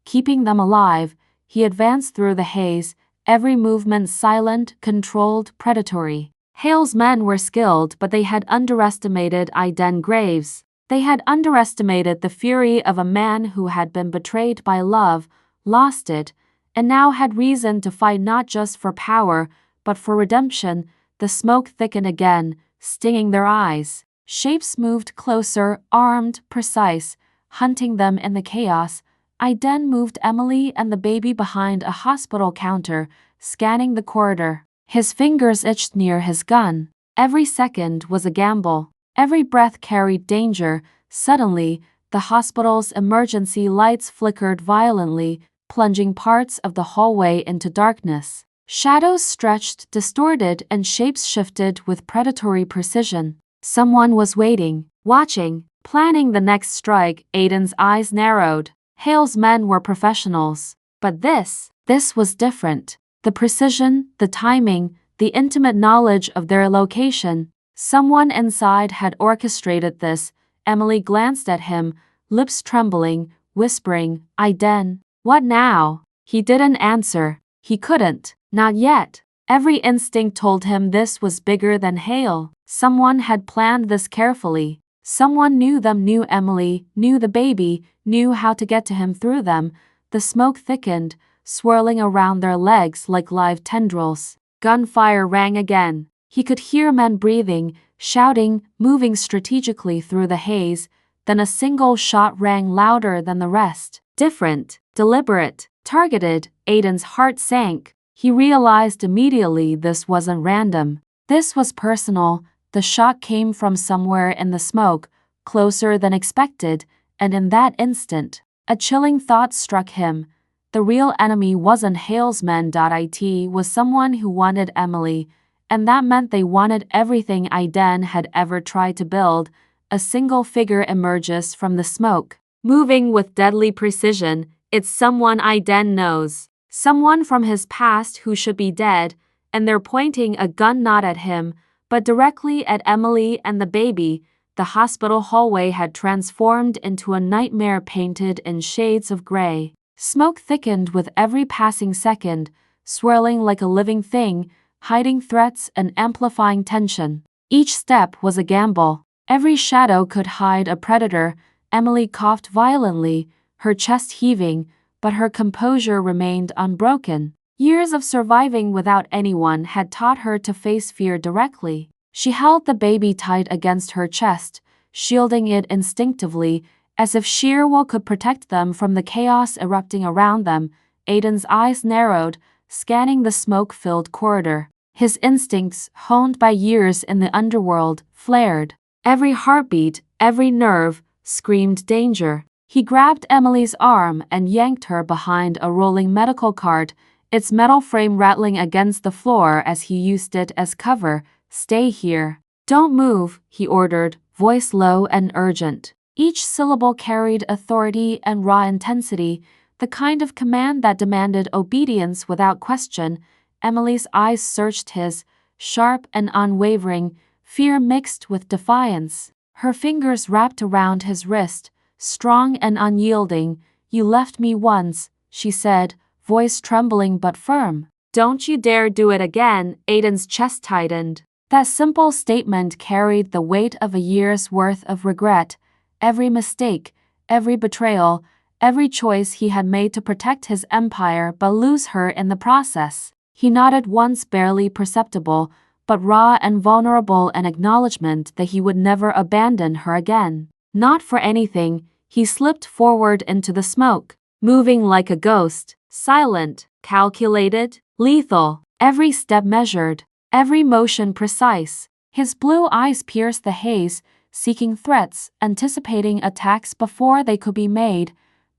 keeping them alive. He advanced through the haze, every movement silent, controlled, predatory. Hale's men were skilled, but they had underestimated Aiden Graves. They had underestimated the fury of a man who had been betrayed by love, lost it, and now had reason to fight not just for power, but for redemption. The smoke thickened again, stinging their eyes. Shapes moved closer, armed, precise, hunting them in the chaos. Aiden moved Emily and the baby behind a hospital counter, scanning the corridor. His fingers itched near his gun. Every second was a gamble. Every breath carried danger. Suddenly, the hospital's emergency lights flickered violently, plunging parts of the hallway into darkness. Shadows stretched, distorted, and shapes shifted with predatory precision. Someone was waiting, watching, planning the next strike. Aiden's eyes narrowed. Hale's men were professionals. But this was different. The precision, the timing, the intimate knowledge of their location. Someone inside had orchestrated this. Emily glanced at him, lips trembling, whispering, "Aiden, what now?" He didn't answer. He couldn't. Not yet. Every instinct told him this was bigger than Hale. Someone had planned this carefully. Someone knew them, knew Emily, knew the baby, knew how to get to him through them. The smoke thickened, swirling around their legs like live tendrils. Gunfire rang again. He could hear men breathing, shouting, moving strategically through the haze. Then a single shot rang louder than the rest. Different, deliberate, targeted. Aiden's heart sank. He realized immediately this wasn't random. This was personal. The shot came from somewhere in the smoke, closer than expected, and in that instant, a chilling thought struck him. The real enemy wasn't Hale's men. It was someone who wanted Emily, and that meant they wanted everything Aiden had ever tried to build. A single figure emerges from the smoke, moving with deadly precision. It's someone Aiden knows, someone from his past who should be dead, and they're pointing a gun not at him, but directly at Emily and the baby. The hospital hallway had transformed into a nightmare painted in shades of gray. Smoke thickened with every passing second, swirling like a living thing, hiding threats and amplifying tension. Each step was a gamble. Every shadow could hide a predator. Emily coughed violently, her chest heaving, but her composure remained unbroken. Years of surviving without anyone had taught her to face fear directly. She held the baby tight against her chest, shielding it instinctively, as if sheer will could protect them from the chaos erupting around them. Aiden's eyes narrowed, scanning the smoke-filled corridor. His instincts, honed by years in the underworld, flared. Every heartbeat, every nerve, screamed danger. He grabbed Emily's arm and yanked her behind a rolling medical cart, its metal frame rattling against the floor as he used it as cover. "Stay here. Don't move," he ordered, voice low and urgent. Each syllable carried authority and raw intensity, the kind of command that demanded obedience without question. Emily's eyes searched his, sharp and unwavering, fear mixed with defiance. Her fingers wrapped around his wrist, strong and unyielding. "You left me once," she said, voice trembling but firm. "Don't you dare do it again." Aiden's chest tightened. That simple statement carried the weight of a year's worth of regret. Every mistake, every betrayal, every choice he had made to protect his empire but lose her in the process. He nodded once, barely perceptible, but raw and vulnerable, an acknowledgement that he would never abandon her again. Not for anything. He slipped forward into the smoke, moving like a ghost, silent, calculated, lethal, every step measured, every motion precise. His blue eyes pierced the haze, seeking threats, anticipating attacks before they could be made.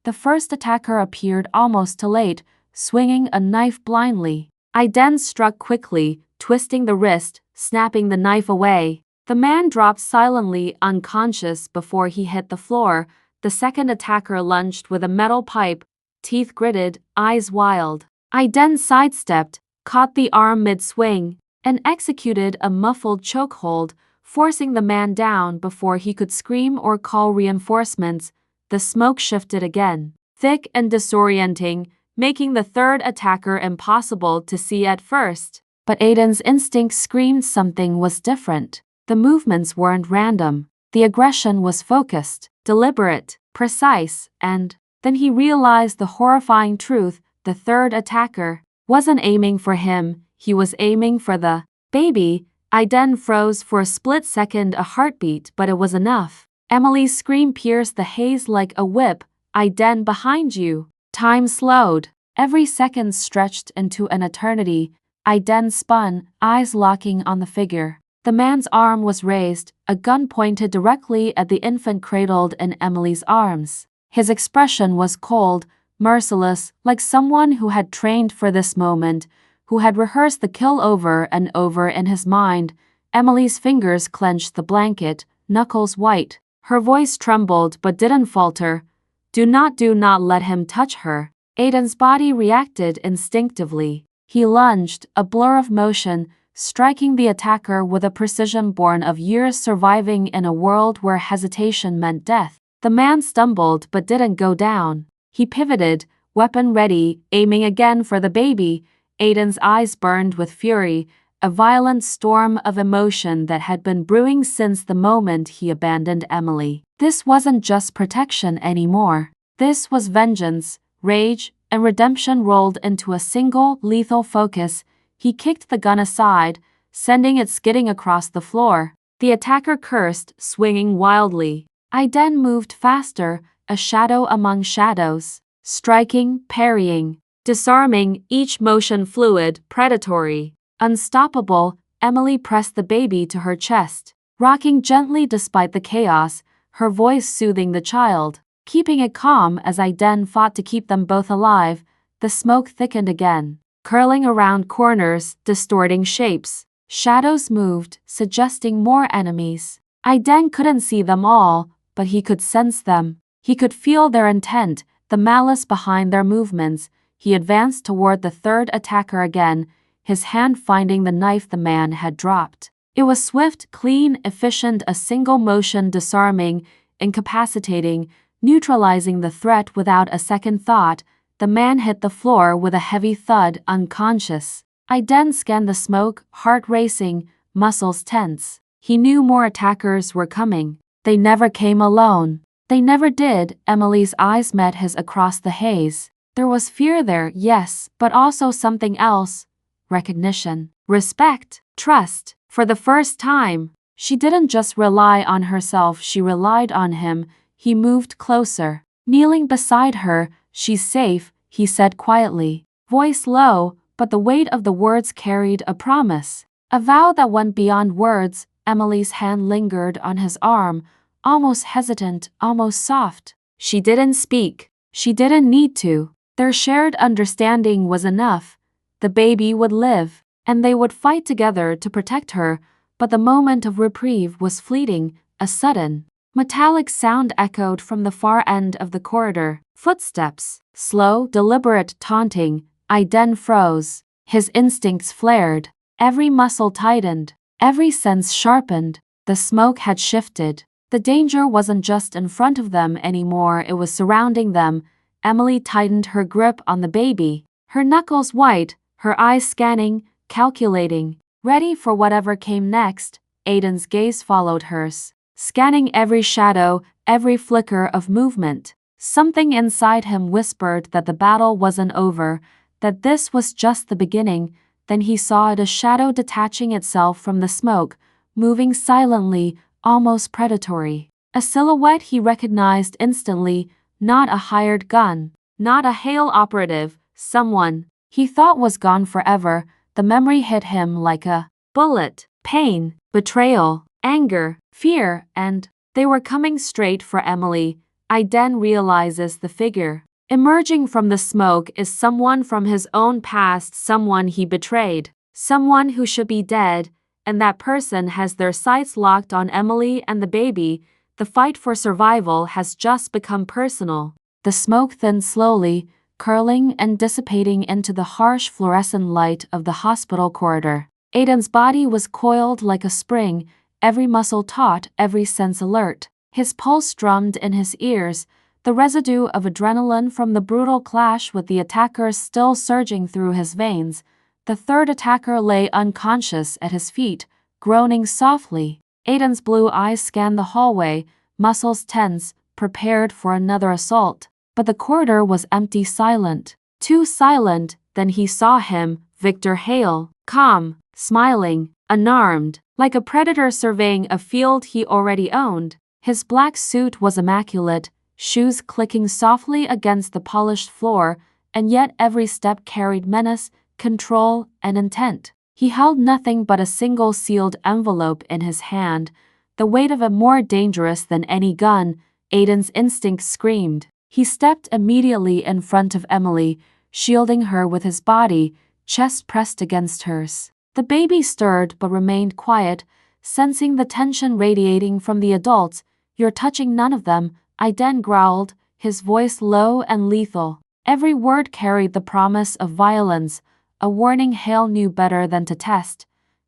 The first attacker appeared almost too late, swinging a knife blindly. Aiden struck quickly, twisting the wrist, snapping the knife away. The man dropped silently, unconscious before he hit the floor. The second attacker lunged with a metal pipe, teeth gritted, eyes wild. Aiden sidestepped, caught the arm mid-swing, and executed a muffled chokehold, forcing the man down before he could scream or call reinforcements. The smoke shifted again, thick and disorienting, making the third attacker impossible to see at first. But Aiden's instinct screamed something was different. The movements weren't random. The aggression was focused, deliberate, precise, and then he realized the horrifying truth. The third attacker wasn't aiming for him, he was aiming for the baby. Aiden froze for a split second, a heartbeat, but it was enough. Emily's scream pierced the haze like a whip. "Aiden, behind you." Time slowed. Every second stretched into an eternity. Aiden spun, eyes locking on the figure. The man's arm was raised, a gun pointed directly at the infant cradled in Emily's arms. His expression was cold, merciless, like someone who had trained for this moment, who had rehearsed the kill over and over in his mind. Emily's fingers clenched the blanket, knuckles white. Her voice trembled but didn't falter. Do not let him touch her." Aiden's body reacted instinctively. He lunged, a blur of motion, striking the attacker with a precision born of years surviving in a world where hesitation meant death. The man stumbled but didn't go down. He pivoted, weapon ready, aiming again for the baby. Aiden's eyes burned with fury, a violent storm of emotion that had been brewing since the moment he abandoned Emily. This wasn't just protection anymore. This was vengeance, rage, and redemption rolled into a single, lethal focus. He kicked the gun aside, sending it skidding across the floor. The attacker cursed, swinging wildly. Aiden moved faster, a shadow among shadows, striking, parrying, disarming, each motion fluid, predatory. Unstoppable, Emily pressed the baby to her chest, rocking gently despite the chaos, her voice soothing the child, keeping it calm as Aiden fought to keep them both alive. The smoke thickened again, curling around corners, distorting shapes. Shadows moved, suggesting more enemies. Aiden couldn't see them all, but he could sense them. He could feel their intent, the malice behind their movements. He advanced toward the third attacker again, his hand finding the knife the man had dropped. It was swift, clean, efficient, a single motion, disarming, incapacitating, neutralizing the threat without a second thought. The man hit the floor with a heavy thud, unconscious. Aiden scanned the smoke, heart racing, muscles tense. He knew more attackers were coming. They never came alone. They never did. Emily's eyes met his across the haze. There was fear there, yes, but also something else. Recognition, respect, trust. For the first time, she didn't just rely on herself, she relied on him. He moved closer, kneeling beside her. "She's safe," he said quietly, voice low, but the weight of the words carried a promise, a vow that went beyond words. Emily's hand lingered on his arm, almost hesitant, almost soft. She didn't speak. She didn't need to. Their shared understanding was enough. The baby would live, and they would fight together to protect her, but the moment of reprieve was fleeting, a sudden, metallic sound echoed from the far end of the corridor. Footsteps. Slow, deliberate, taunting. Aiden froze. His instincts flared. Every muscle tightened. Every sense sharpened. The smoke had shifted. The danger wasn't just in front of them anymore, it was surrounding them. Emily tightened her grip on the baby, her knuckles white, her eyes scanning, calculating, ready for whatever came next. Aiden's gaze followed hers, scanning every shadow, every flicker of movement. Something inside him whispered that the battle wasn't over, that this was just the beginning. Then he saw it, a shadow detaching itself from the smoke, moving silently, almost predatory. A silhouette he recognized instantly, not a hired gun, not a Hale operative, someone he thought was gone forever. The memory hit him like a bullet. Pain, betrayal, anger, fear, and they were coming straight for Emily. Aiden realizes the figure emerging from the smoke is someone from his own past, someone he betrayed, someone who should be dead, and that person has their sights locked on Emily and the baby. The fight for survival has just become personal. The smoke thinned slowly, curling and dissipating into the harsh fluorescent light of the hospital corridor. Aiden's body was coiled like a spring, every muscle taut, every sense alert. His pulse drummed in his ears, the residue of adrenaline from the brutal clash with the attackers still surging through his veins. The third attacker lay unconscious at his feet, groaning softly. Aiden's blue eyes scanned the hallway, muscles tense, prepared for another assault. But the corridor was empty, silent. Too silent. Then he saw him, Victor Hale, calm, smiling, unarmed, like a predator surveying a field he already owned. His black suit was immaculate, shoes clicking softly against the polished floor, and yet every step carried menace, control, and intent. He held nothing but a single sealed envelope in his hand, the weight of it more dangerous than any gun. Aiden's instinct screamed. He stepped immediately in front of Emily, shielding her with his body, chest pressed against hers. The baby stirred but remained quiet, sensing the tension radiating from the adults. "You're touching none of them," Aiden growled, his voice low and lethal. Every word carried the promise of violence, a warning Hale knew better than to test.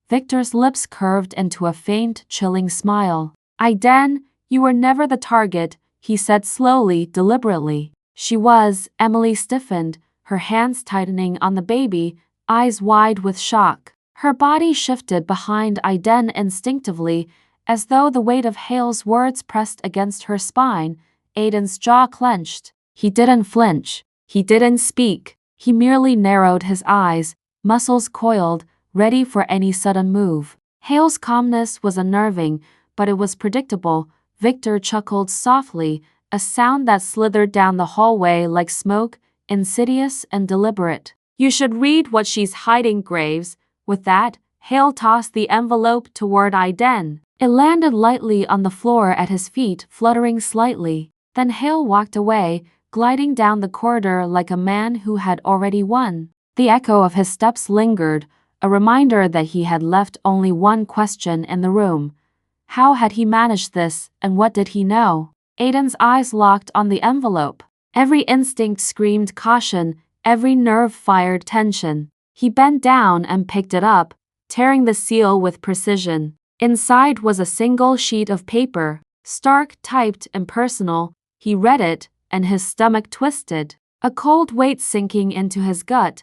Victor's lips curved into a faint, chilling smile. "Aiden, you were never the target," he said slowly, deliberately. She was. Emily stiffened, her hands tightening on the baby, eyes wide with shock. Her body shifted behind Aiden instinctively, as though the weight of Hale's words pressed against her spine. Aiden's jaw clenched. He didn't flinch. He didn't speak. He merely narrowed his eyes, muscles coiled, ready for any sudden move. Hale's calmness was unnerving, but it was predictable. Victor chuckled softly, a sound that slithered down the hallway like smoke, insidious and deliberate. "You should read what she's hiding, Graves." With that, Hale tossed the envelope toward Aiden. It landed lightly on the floor at his feet, fluttering slightly. Then Hale walked away, gliding down the corridor like a man who had already won. The echo of his steps lingered, a reminder that he had left only one question in the room. How had he managed this, and what did he know? Aiden's eyes locked on the envelope. Every instinct screamed caution, every nerve fired tension. He bent down and picked it up, tearing the seal with precision. Inside was a single sheet of paper, stark, typed, impersonal. He read it, and his stomach twisted, a cold weight sinking into his gut.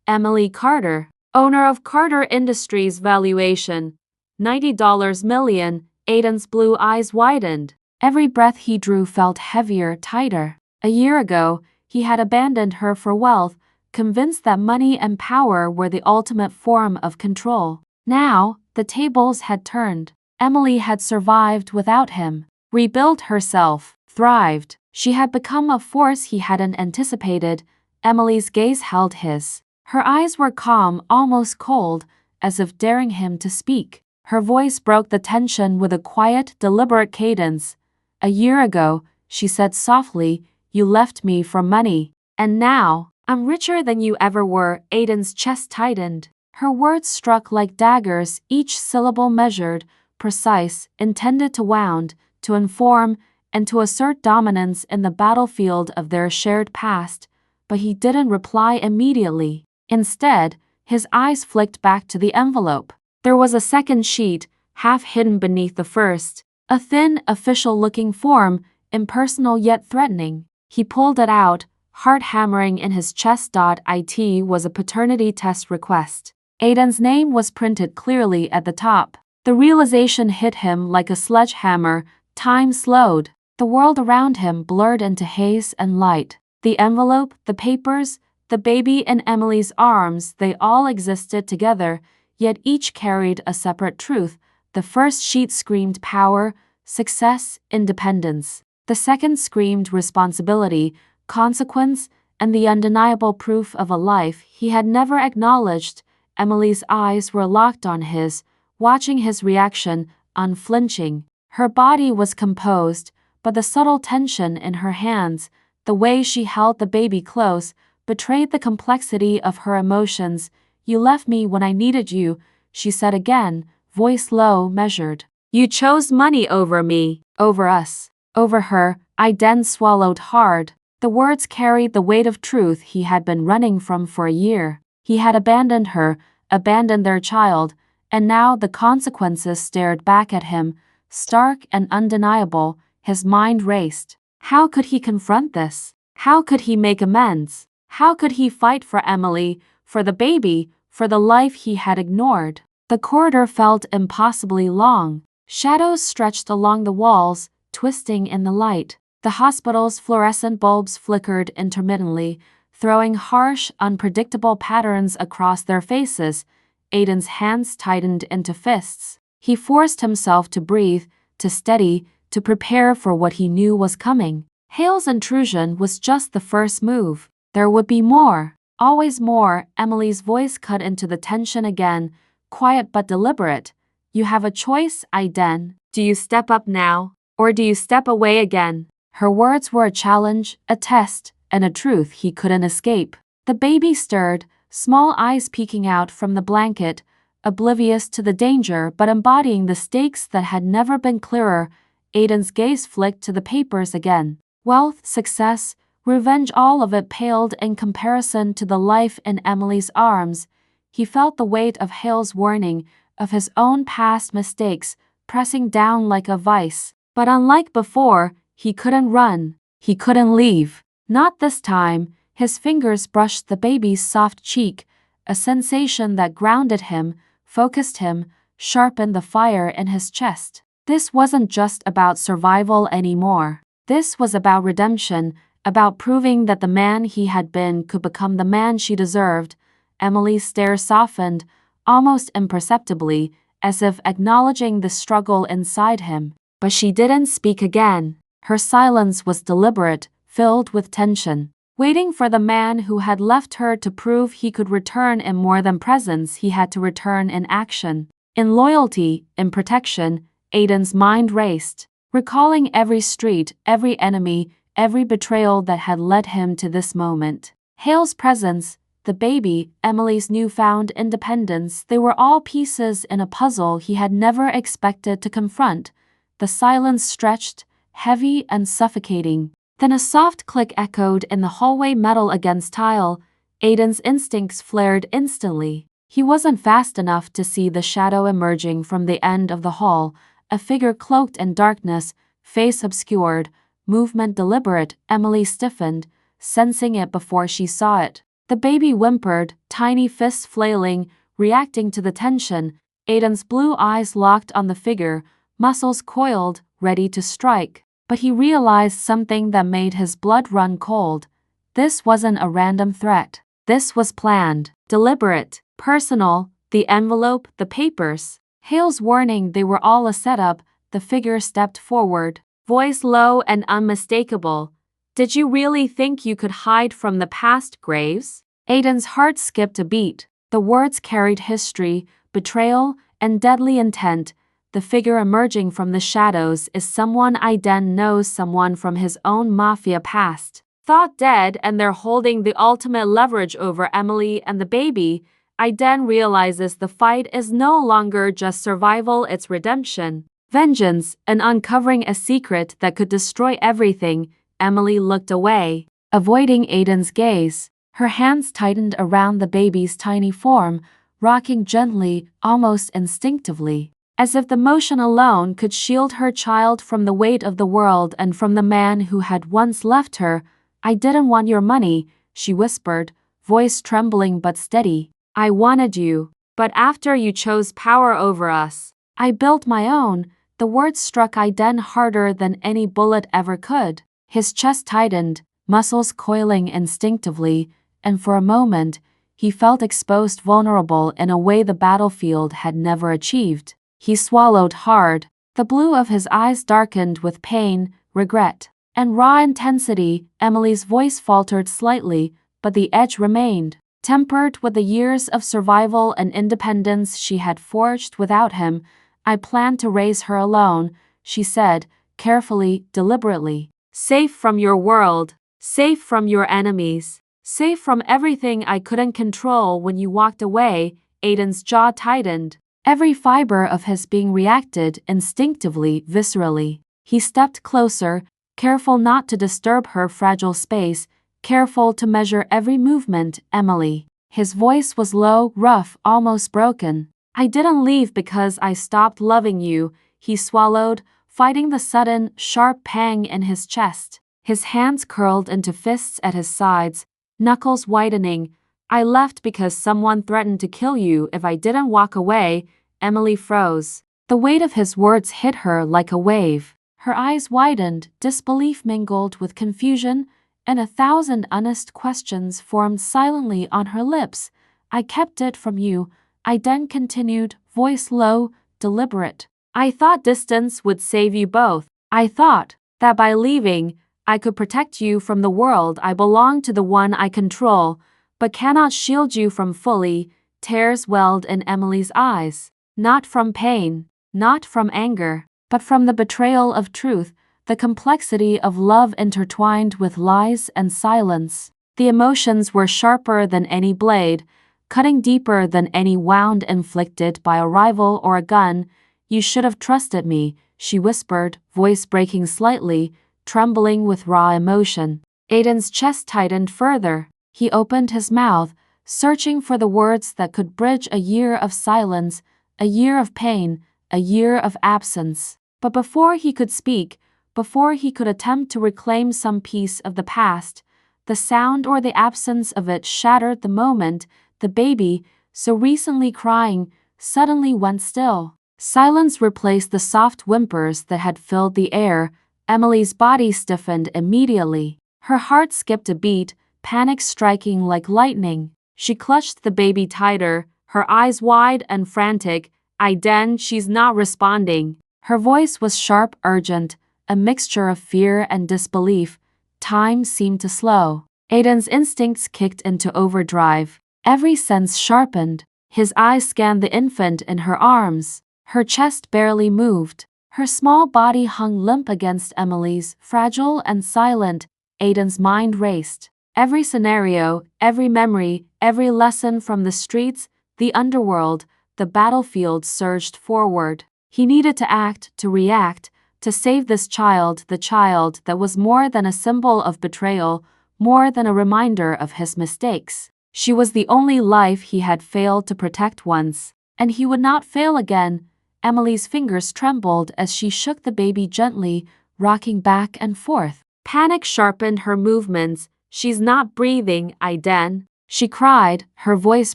Emily Carter, owner of Carter Industries, valuation $90 million. Aiden's blue eyes widened. Every breath he drew felt heavier, tighter. A year ago, he had abandoned her for wealth, convinced that money and power were the ultimate form of control. Now, the tables had turned. Emily had survived without him, rebuilt herself, thrived. She had become a force he hadn't anticipated. Emily's gaze held his. Her eyes were calm, almost cold, as if daring him to speak. Her voice broke the tension with a quiet, deliberate cadence. "A year ago, she said softly. You left me for money. And now, I'm richer than you ever were. Aiden's chest tightened. Her words struck like daggers, each syllable measured, precise, intended to wound, to inform, and to assert dominance in the battlefield of their shared past. But he didn't reply immediately. Instead, his eyes flicked back to the envelope. There was a second sheet, half hidden beneath the first, a thin, official-looking form, impersonal yet threatening. He pulled it out, heart hammering in his chest. It was a paternity test request. Aiden's name was printed clearly at the top. The realization hit him like a sledgehammer. Time slowed. The world around him blurred into haze and light. The envelope, the papers, the baby in Emily's arms, they all existed together, yet each carried a separate truth. The first sheet screamed power, success, independence. The second screamed responsibility, consequence, and the undeniable proof of a life he had never acknowledged. Emily's eyes were locked on his, watching his reaction, unflinching. Her body was composed, but the subtle tension in her hands, the way she held the baby close, betrayed the complexity of her emotions. You left me when I needed you, she said again, voice low, measured. You chose money over me, over us, over her. Aiden swallowed hard. The words carried the weight of truth he had been running from for a year. He had abandoned her, abandoned their child, and now the consequences stared back at him, stark and undeniable. His mind raced. How could he confront this? How could he make amends? How could he fight for Emily, for the baby, for the life he had ignored? The corridor felt impossibly long. Shadows stretched along the walls, twisting in the light. The hospital's fluorescent bulbs flickered intermittently, throwing harsh, unpredictable patterns across their faces. Aiden's hands tightened into fists. He forced himself to breathe, to steady, to prepare for what he knew was coming. Hale's intrusion was just the first move. There would be more, always more. Emily's voice cut into the tension again, quiet but deliberate. You have a choice, Aiden. Do you step up now, or do you step away again? Her words were a challenge, a test, and a truth he couldn't escape. The baby stirred, small eyes peeking out from the blanket, oblivious to the danger but embodying the stakes that had never been clearer. Aiden's gaze flicked to the papers again. Wealth, success, revenge, all of it paled in comparison to the life in Emily's arms. He felt the weight of Hale's warning, of his own past mistakes, pressing down like a vice. But unlike before, he couldn't run. He couldn't leave. Not this time. His fingers brushed the baby's soft cheek, a sensation that grounded him, focused him, sharpened the fire in his chest. This wasn't just about survival anymore. This was about redemption, about proving that the man he had been could become the man she deserved. Emily's stare softened, almost imperceptibly, as if acknowledging the struggle inside him. But she didn't speak again. Her silence was deliberate, filled with tension. Waiting for the man who had left her to prove he could return in more than presence, he had to return in action. In loyalty, in protection. Aiden's mind raced, recalling every street, every enemy, every betrayal that had led him to this moment. Hale's presence, the baby, Emily's newfound independence, they were all pieces in a puzzle he had never expected to confront. The silence stretched, heavy and suffocating. Then a soft click echoed in the hallway, metal against tile. Aiden's instincts flared instantly. He wasn't fast enough to see the shadow emerging from the end of the hall, a figure cloaked in darkness, face obscured, movement deliberate. Emily stiffened, sensing it before she saw it. The baby whimpered, tiny fists flailing, reacting to the tension. Aiden's blue eyes locked on the figure, muscles coiled, ready to strike. But he realized something that made his blood run cold. This wasn't a random threat. This was planned, deliberate, personal. The envelope, the papers, Hale's warning, they were all a setup. The figure stepped forward, voice low and unmistakable. Did you really think you could hide from the past, Graves? Aiden's heart skipped a beat. The words carried history, betrayal, and deadly intent. the figure emerging from the shadows is someone Aiden knows, someone from his own Mafia past. Thought dead, and they're holding the ultimate leverage over Emily and the baby. Aiden realizes the fight is no longer just survival, it's redemption. Vengeance, and uncovering a secret that could destroy everything. Emily looked away, avoiding Aiden's gaze. Her hands tightened around the baby's tiny form, rocking gently, almost instinctively, as if the motion alone could shield her child from the weight of the world and from the man who had once left her. "I didn't want your money," she whispered, voice trembling but steady. "I wanted you, but after you chose power over us, I built my own." The words struck Aiden harder than any bullet ever could. His chest tightened, muscles coiling instinctively, and for a moment, he felt exposed, vulnerable in a way the battlefield had never achieved. He swallowed hard. The blue of his eyes darkened with pain, regret, and raw intensity. Emily's voice faltered slightly, but the edge remained, tempered with the years of survival and independence she had forged without him. "I plan to raise her alone," she said, carefully, deliberately. "Safe from your world, safe from your enemies, safe from everything I couldn't control." When you walked away, Aiden's jaw tightened. Every fiber of his being reacted instinctively, viscerally. He stepped closer, careful not to disturb her fragile space, careful to measure every movement. "Emily." His voice was low, rough, almost broken. "I didn't leave because I stopped loving you." He swallowed, fighting the sudden, sharp pang in his chest. His hands curled into fists at his sides, knuckles whitening. "I left because someone threatened to kill you if I didn't walk away." Emily froze. The weight of his words hit her like a wave. Her eyes widened, disbelief mingled with confusion, and 1,000 honest questions formed silently on her lips. "I kept it from you," Aiden continued, voice low, deliberate. "I thought distance would save you both. I thought that by leaving, I could protect you from the world I belong to, the one I control, but cannot shield you from fully." Tears welled in Emily's eyes. Not from pain, not from anger, but from the betrayal of truth, the complexity of love intertwined with lies and silence. The emotions were sharper than any blade, cutting deeper than any wound inflicted by a rival or a gun. "You should have trusted me," she whispered, voice breaking slightly, trembling with raw emotion. Aiden's chest tightened further. He opened his mouth, searching for the words that could bridge a year of silence, a year of pain, a year of absence. But before he could speak, before he could attempt to reclaim some piece of the past, the sound or the absence of it shattered the moment. The baby, so recently crying, suddenly went still. Silence replaced the soft whimpers that had filled the air. Emily's body stiffened immediately. Her heart skipped a beat, panic striking like lightning. She clutched the baby tighter, her eyes wide and frantic. "Aiden, she's not responding." Her voice was sharp, urgent, a mixture of fear and disbelief. Time seemed to slow. Aiden's instincts kicked into overdrive. Every sense sharpened. His eyes scanned the infant in her arms. Her chest barely moved. Her small body hung limp against Emily's, fragile and silent. Aiden's mind raced. Every scenario, every memory, every lesson from the streets, the underworld, the battlefield surged forward. He needed to act, to react, to save this child, the child that was more than a symbol of betrayal, more than a reminder of his mistakes. She was the only life he had failed to protect once, and he would not fail again. Emily's fingers trembled as she shook the baby gently, rocking back and forth. Panic sharpened her movements. "She's not breathing, Aiden," she cried, her voice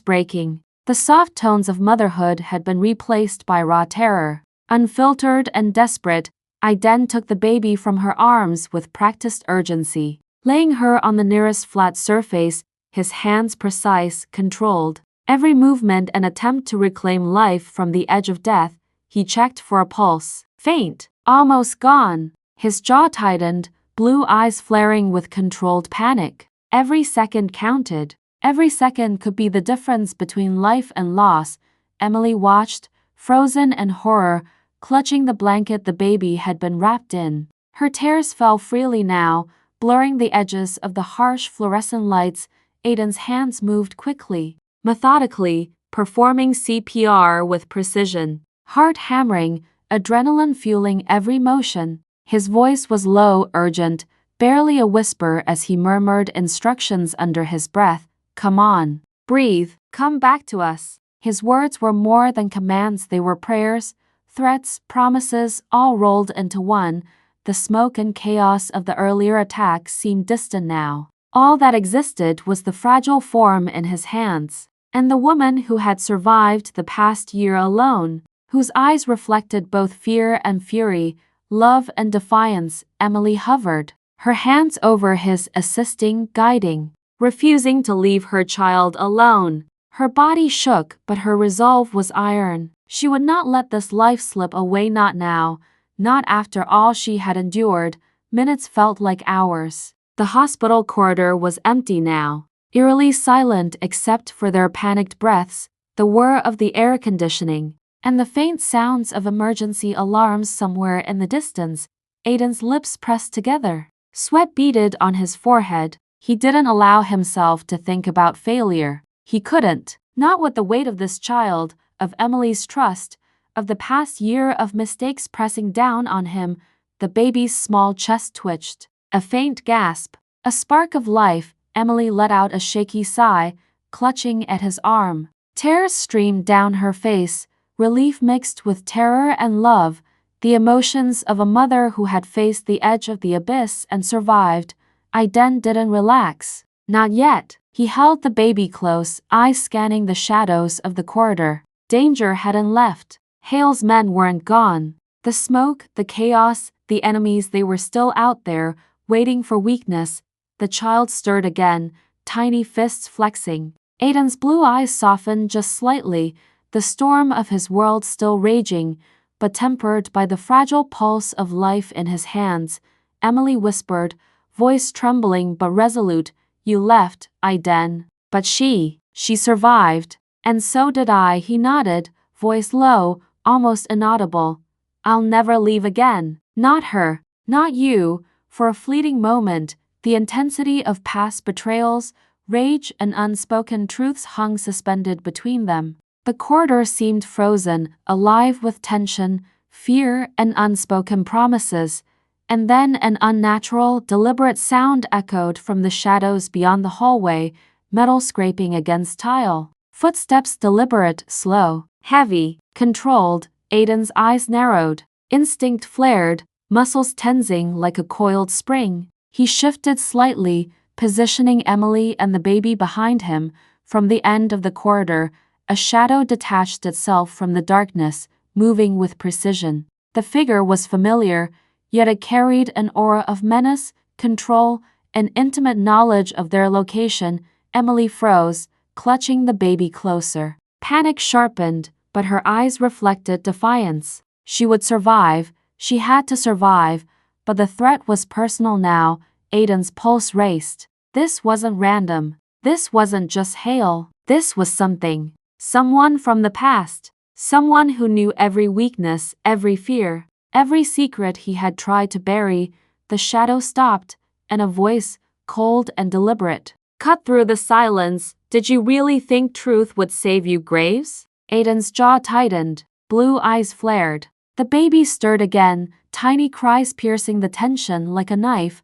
breaking. The soft tones of motherhood had been replaced by raw terror. Unfiltered and desperate, Aiden took the baby from her arms with practiced urgency. Laying her on the nearest flat surface, his hands precise, controlled. Every movement an attempt to reclaim life from the edge of death. He checked for a pulse. Faint. Almost gone. His jaw tightened, blue eyes flaring with controlled panic. Every second counted. Every second could be the difference between life and loss. Emily watched, frozen in horror, clutching the blanket the baby had been wrapped in. Her tears fell freely now, blurring the edges of the harsh fluorescent lights. Aiden's hands moved quickly, methodically, performing CPR with precision. Heart hammering, adrenaline fueling every motion. His voice was low, urgent, barely a whisper as he murmured instructions under his breath. Come on. Breathe. Come back to us. His words were more than commands, they were prayers, threats, promises, all rolled into one. The smoke and chaos of the earlier attack seemed distant now. All that existed was the fragile form in his hands, and the woman who had survived the past year alone, whose eyes reflected both fear and fury, love and defiance. Emily hovered, her hands over his, assisting, guiding, refusing to leave her child alone. Her body shook, but her resolve was iron. She would not let this life slip away, not now, not after all she had endured. Minutes felt like hours. The hospital corridor was empty now, eerily silent except for their panicked breaths, the whir of the air conditioning, and the faint sounds of emergency alarms somewhere in the distance. Aiden's lips pressed together. Sweat beaded on his forehead. He didn't allow himself to think about failure. He couldn't, not with the weight of this child, of Emily's trust, of the past year of mistakes pressing down on him. The baby's small chest twitched. A faint gasp, a spark of life. Emily let out a shaky sigh, clutching at his arm. Tears streamed down her face, relief mixed with terror and love, the emotions of a mother who had faced the edge of the abyss and survived. Aiden didn't relax. Not yet. He held the baby close, eyes scanning the shadows of the corridor. Danger hadn't left. Hale's men weren't gone. The smoke, the chaos, the enemies, they were still out there, waiting for weakness. The child stirred again, tiny fists flexing. Aiden's blue eyes softened just slightly, the storm of his world still raging, but tempered by the fragile pulse of life in his hands. Emily whispered, voice trembling but resolute, you left, Aiden. But she survived. And so did I, he nodded, voice low, almost inaudible. I'll never leave again. Not her, not you. For a fleeting moment, the intensity of past betrayals, rage and unspoken truths hung suspended between them. The corridor seemed frozen, alive with tension, fear and unspoken promises. And then an unnatural, deliberate sound echoed from the shadows beyond the hallway, metal scraping against tile. Footsteps deliberate, slow, heavy, controlled. Aiden's eyes narrowed. Instinct flared, muscles tensing like a coiled spring. He shifted slightly, positioning Emily and the baby behind him. From the end of the corridor, a shadow detached itself from the darkness, moving with precision. The figure was familiar, yet it carried an aura of menace, control, and intimate knowledge of their location. Emily froze, clutching the baby closer. Panic sharpened, but her eyes reflected defiance. She would survive, she had to survive, but the threat was personal now. Aiden's pulse raced. This wasn't random. This wasn't just Hale. This was something. Someone from the past. Someone who knew every weakness, every fear. Every secret he had tried to bury. The shadow stopped, and a voice, cold and deliberate, cut through the silence. Did you really think truth would save you, Graves? Aiden's jaw tightened, blue eyes flared. The baby stirred again, tiny cries piercing the tension like a knife,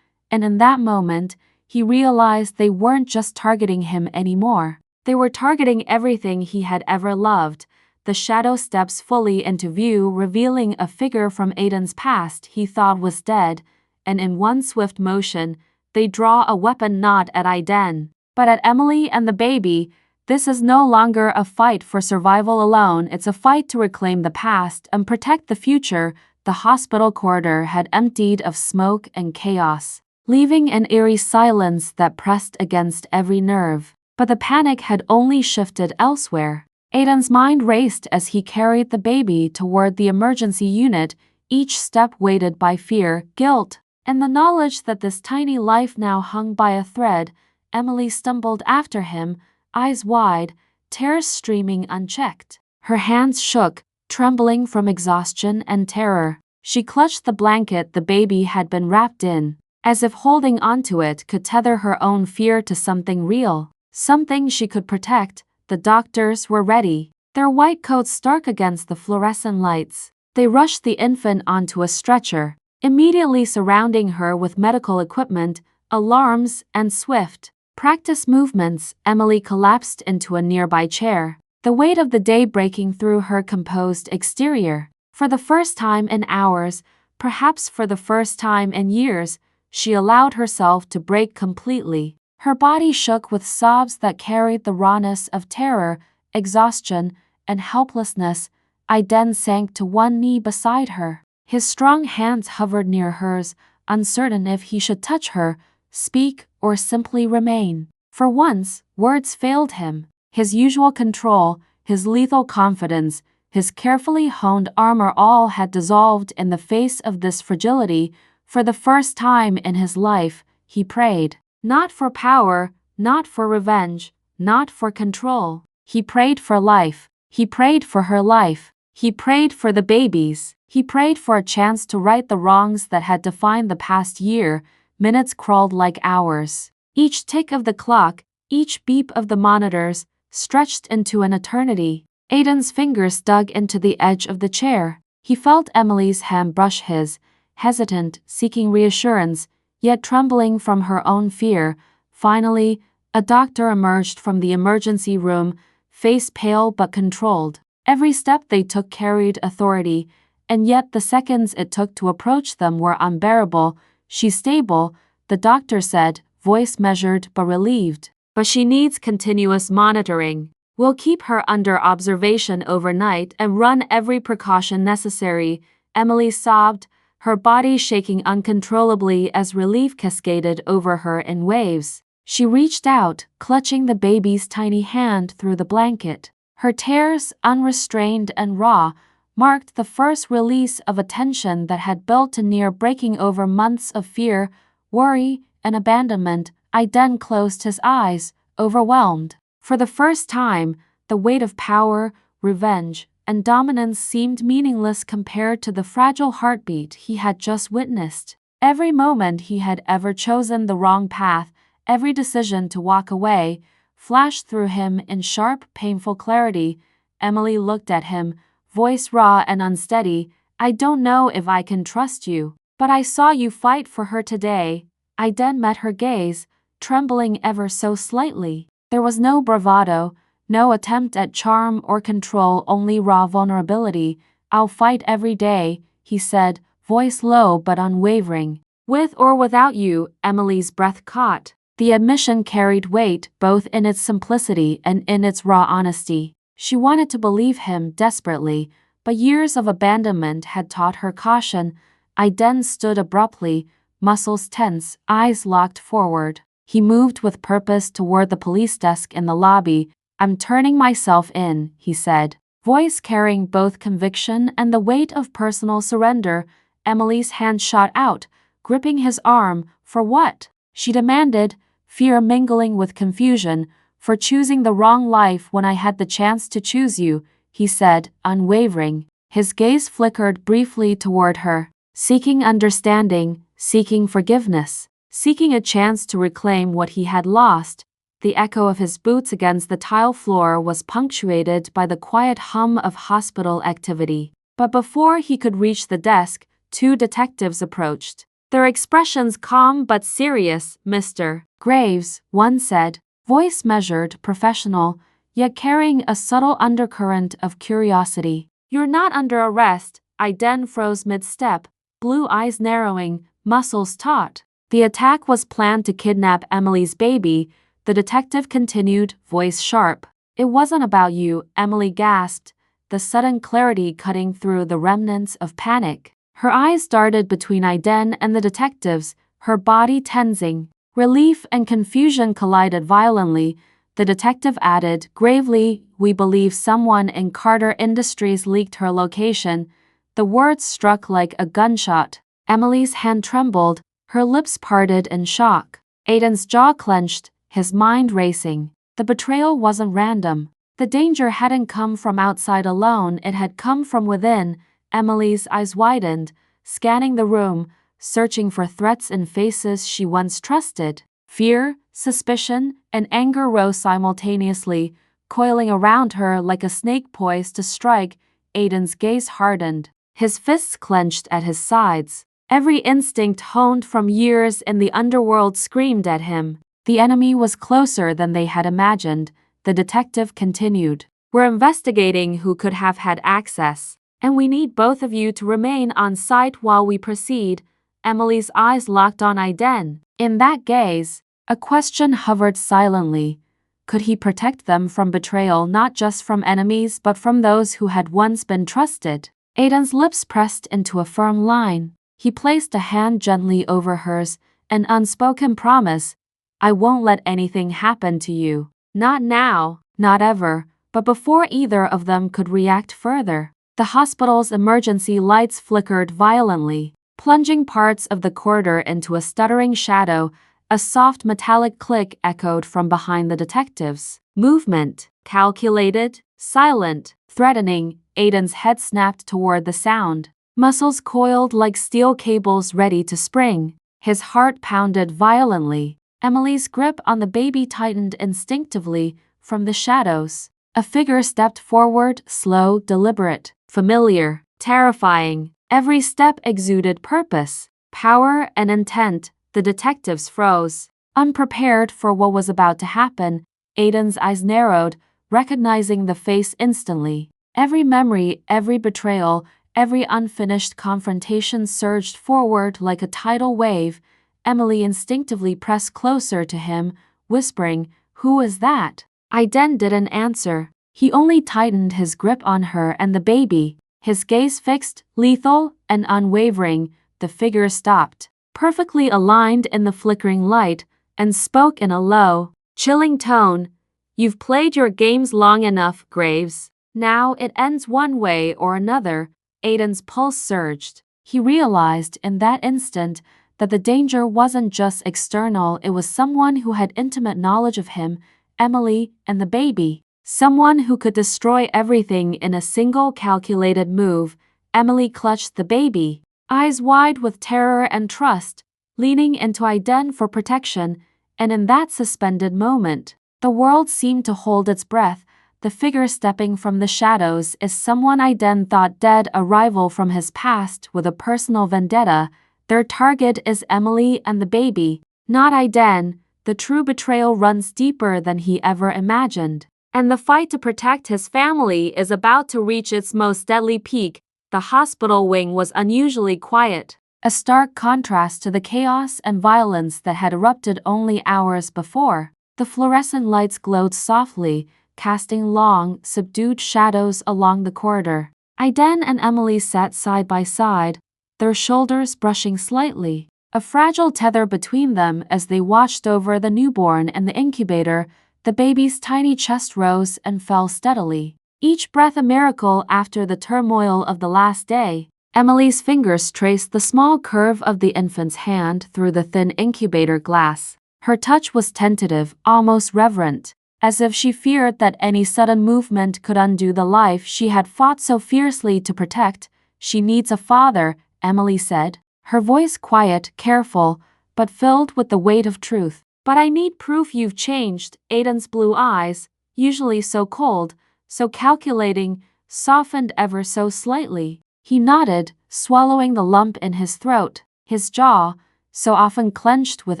and in that moment, he realized they weren't just targeting him anymore. They were targeting everything he had ever loved. The shadow steps fully into view, revealing a figure from Aiden's past he thought was dead, and in one swift motion, they draw a weapon not at Aiden, but at Emily and the baby. This is no longer a fight for survival alone, it's a fight to reclaim the past and protect the future. The hospital corridor had emptied of smoke and chaos, leaving an eerie silence that pressed against every nerve. But the panic had only shifted elsewhere. Aiden's mind raced as he carried the baby toward the emergency unit, each step weighted by fear, guilt, and the knowledge that this tiny life now hung by a thread. Emily stumbled after him, eyes wide, tears streaming unchecked. Her hands shook, trembling from exhaustion and terror. She clutched the blanket the baby had been wrapped in, as if holding onto it could tether her own fear to something real, something she could protect. The doctors were ready, their white coats stark against the fluorescent lights. They rushed the infant onto a stretcher, immediately surrounding her with medical equipment, alarms, and swift, practice movements. Emily collapsed into a nearby chair, the weight of the day breaking through her composed exterior. For the first time in hours, perhaps for the first time in years, she allowed herself to break completely. Her body shook with sobs that carried the rawness of terror, exhaustion, and helplessness. Aiden sank to one knee beside her. His strong hands hovered near hers, uncertain if he should touch her, speak, or simply remain. For once, words failed him. His usual control, his lethal confidence, his carefully honed armor all had dissolved in the face of this fragility. For the first time in his life, he prayed. Not for power, not for revenge, not for control. He prayed for life. He prayed for her life. He prayed for the babies. He prayed for a chance to right the wrongs that had defined the past year. Minutes crawled like hours. Each tick of the clock, each beep of the monitors, stretched into an eternity. Aiden's fingers dug into the edge of the chair. He felt Emily's hand brush his, hesitant, seeking reassurance, yet trembling from her own fear. Finally, a doctor emerged from the emergency room, face pale but controlled. Every step they took carried authority, and yet the seconds it took to approach them were unbearable. She's stable, the doctor said, voice measured but relieved. But she needs continuous monitoring. We'll keep her under observation overnight and run every precaution necessary. Emily sobbed, her body shaking uncontrollably as relief cascaded over her in waves. She reached out, clutching the baby's tiny hand through the blanket. Her tears, unrestrained and raw, marked the first release of a tension that had built to near breaking over months of fear, worry, and abandonment. Aiden closed his eyes, overwhelmed. For the first time, the weight of power, revenge, and dominance seemed meaningless compared to the fragile heartbeat he had just witnessed. Every moment he had ever chosen the wrong path, every decision to walk away, flashed through him in sharp, painful clarity. Emily looked at him, voice raw and unsteady. I don't know if I can trust you, but I saw you fight for her today. Aiden met her gaze, trembling ever so slightly. There was no bravado, no attempt at charm or control, only raw vulnerability. I'll fight every day, he said, voice low but unwavering. With or without you, Emily's breath caught. The admission carried weight, both in its simplicity and in its raw honesty. She wanted to believe him desperately, but years of abandonment had taught her caution. Aiden stood abruptly, muscles tense, eyes locked forward. He moved with purpose toward the police desk in the lobby. I'm turning myself in, he said, voice carrying both conviction and the weight of personal surrender. Emily's hand shot out, gripping his arm. For what? She demanded, fear mingling with confusion. For choosing the wrong life when I had the chance to choose you, he said, unwavering. His gaze flickered briefly toward her, seeking understanding, seeking forgiveness, seeking a chance to reclaim what he had lost. The echo of his boots against the tile floor was punctuated by the quiet hum of hospital activity. But before he could reach the desk, two detectives approached. Their expressions calm but serious. Mr. Graves, one said, voice measured, professional, yet carrying a subtle undercurrent of curiosity. You're not under arrest. Aiden froze mid-step, blue eyes narrowing, muscles taut. The attack was planned to kidnap Emily's baby, the detective continued, voice sharp. It wasn't about you, Emily gasped, the sudden clarity cutting through the remnants of panic. Her eyes darted between Aiden and the detectives, her body tensing. Relief and confusion collided violently. The detective added, gravely, we believe someone in Carter Industries leaked her location. The words struck like a gunshot. Emily's hand trembled, her lips parted in shock. Aiden's jaw clenched, his mind racing. The betrayal wasn't random. The danger hadn't come from outside alone, it had come from within. Emily's eyes widened, scanning the room, searching for threats in faces she once trusted. Fear, suspicion, and anger rose simultaneously, coiling around her like a snake poised to strike. Aiden's gaze hardened, his fists clenched at his sides. Every instinct honed from years in the underworld screamed at him. The enemy was closer than they had imagined, the detective continued. We're investigating who could have had access, and we need both of you to remain on site while we proceed. Emily's eyes locked on Aiden. In that gaze, a question hovered silently. Could he protect them from betrayal, not just from enemies but from those who had once been trusted? Aiden's lips pressed into a firm line. He placed a hand gently over hers, an unspoken promise. I won't let anything happen to you. Not now, not ever. But before either of them could react further, the hospital's emergency lights flickered violently, plunging parts of the corridor into a stuttering shadow. A soft metallic click echoed from behind the detectives. Movement, calculated, silent, threatening. Aiden's head snapped toward the sound, muscles coiled like steel cables ready to spring. His heart pounded violently. Emily's grip on the baby tightened instinctively. From the shadows, a figure stepped forward, slow, deliberate, familiar, terrifying. Every step exuded purpose, power, and intent. The detectives froze, unprepared for what was about to happen. Aiden's eyes narrowed, recognizing the face instantly. Every memory, every betrayal, every unfinished confrontation surged forward like a tidal wave. Emily instinctively pressed closer to him, whispering, "Who is that?" Aiden didn't answer. He only tightened his grip on her and the baby, his gaze fixed, lethal, and unwavering. The figure stopped, perfectly aligned in the flickering light, and spoke in a low, chilling tone. You've played your games long enough, Graves. Now it ends one way or another. Aiden's pulse surged. He realized in that instant that the danger wasn't just external, it was someone who had intimate knowledge of him, Emily, and the baby. Someone who could destroy everything in a single calculated move. Emily clutched the baby, eyes wide with terror and trust, leaning into Aiden for protection, and in that suspended moment, the world seemed to hold its breath. The figure stepping from the shadows is someone Aiden thought dead, a rival from his past with a personal vendetta. Their target is Emily and the baby, not Aiden. The true betrayal runs deeper than he ever imagined, and the fight to protect his family is about to reach its most deadly peak. The hospital wing was unusually quiet, a stark contrast to the chaos and violence that had erupted only hours before. The fluorescent lights glowed softly, casting long, subdued shadows along the corridor. Aiden and Emily sat side by side, their shoulders brushing slightly, a fragile tether between them as they watched over the newborn in the incubator. The baby's tiny chest rose and fell steadily, each breath a miracle after the turmoil of the last day. Emily's fingers traced the small curve of the infant's hand through the thin incubator glass. Her touch was tentative, almost reverent, as if she feared that any sudden movement could undo the life she had fought so fiercely to protect. She needs a father, Emily said, her voice quiet, careful, but filled with the weight of truth. But I need proof you've changed. Aiden's blue eyes, usually so cold, so calculating, softened ever so slightly. He nodded, swallowing the lump in his throat. His jaw, so often clenched with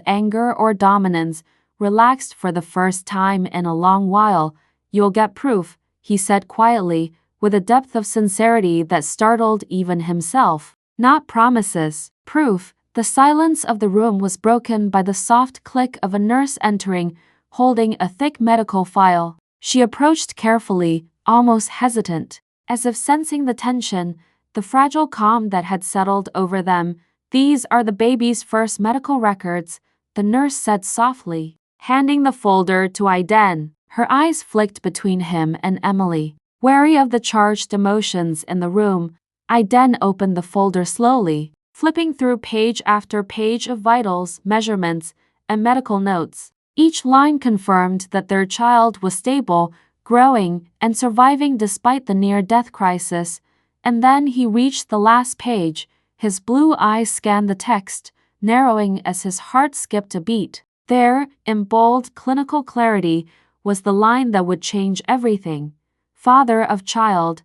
anger or dominance, relaxed for the first time in a long while. You'll get proof, he said quietly, with a depth of sincerity that startled even himself. Not promises, proof. The silence of the room was broken by the soft click of a nurse entering, holding a thick medical file. She approached carefully, almost hesitant, as if sensing the tension, the fragile calm that had settled over them. These are the baby's first medical records, the nurse said softly, handing the folder to Aiden. Her eyes flicked between him and Emily, wary of the charged emotions in the room. Aiden opened the folder slowly, flipping through page after page of vitals, measurements, and medical notes. Each line confirmed that their child was stable, growing, and surviving despite the near-death crisis. And then he reached the last page. His blue eyes scanned the text, narrowing as his heart skipped a beat. There, in bold, clinical clarity, was the line that would change everything. Father of child,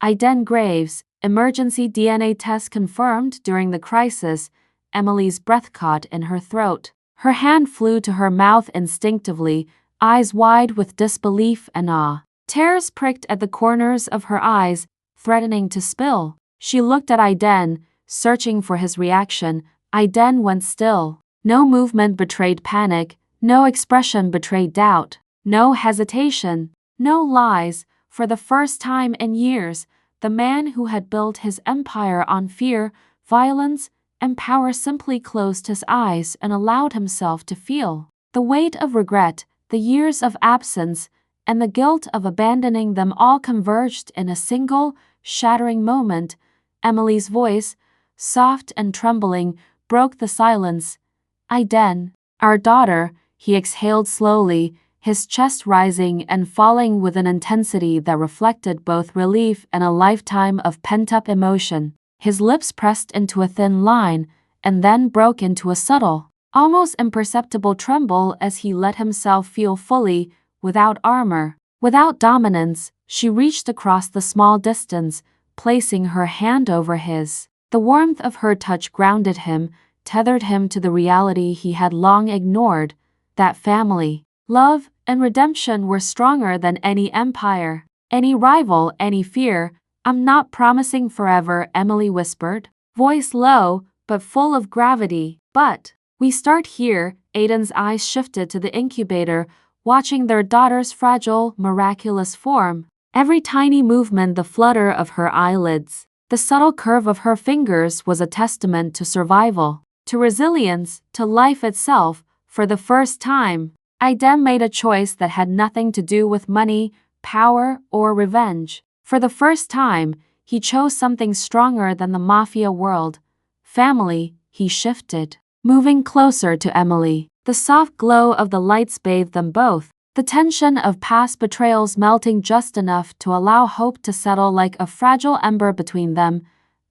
Aiden Graves, emergency DNA test confirmed during the crisis. Emily's breath caught in her throat. Her hand flew to her mouth instinctively, eyes wide with disbelief and awe. Tears pricked at the corners of her eyes, threatening to spill. She looked at Aiden, searching for his reaction. Aiden went still. No movement betrayed panic, no expression betrayed doubt, no hesitation, no lies. For the first time in years, the man who had built his empire on fear, violence, and power simply closed his eyes and allowed himself to feel the weight of regret, the years of absence, and the guilt of abandoning them all converged in a single, shattering moment. Emily's voice, soft and trembling, broke the silence. Aiden, our daughter, he exhaled slowly, his chest rising and falling with an intensity that reflected both relief and a lifetime of pent-up emotion. His lips pressed into a thin line, and then broke into a subtle, almost imperceptible tremble as he let himself feel fully, without armor, without dominance. She reached across the small distance, placing her hand over his. The warmth of her touch grounded him, tethered him to the reality he had long ignored, that family, love, and redemption were stronger than any empire, any rival, any fear. I'm not promising forever, Emily whispered, voice low, but full of gravity. But we start here. Aiden's eyes shifted to the incubator, watching their daughter's fragile, miraculous form. Every tiny movement, the flutter of her eyelids, the subtle curve of her fingers was a testament to survival, to resilience, to life itself. For the first time, Aiden made a choice that had nothing to do with money, power, or revenge. For the first time, he chose something stronger than the Mafia world. Family. He shifted, moving closer to Emily. The soft glow of the lights bathed them both, the tension of past betrayals melting just enough to allow hope to settle like a fragile ember between them.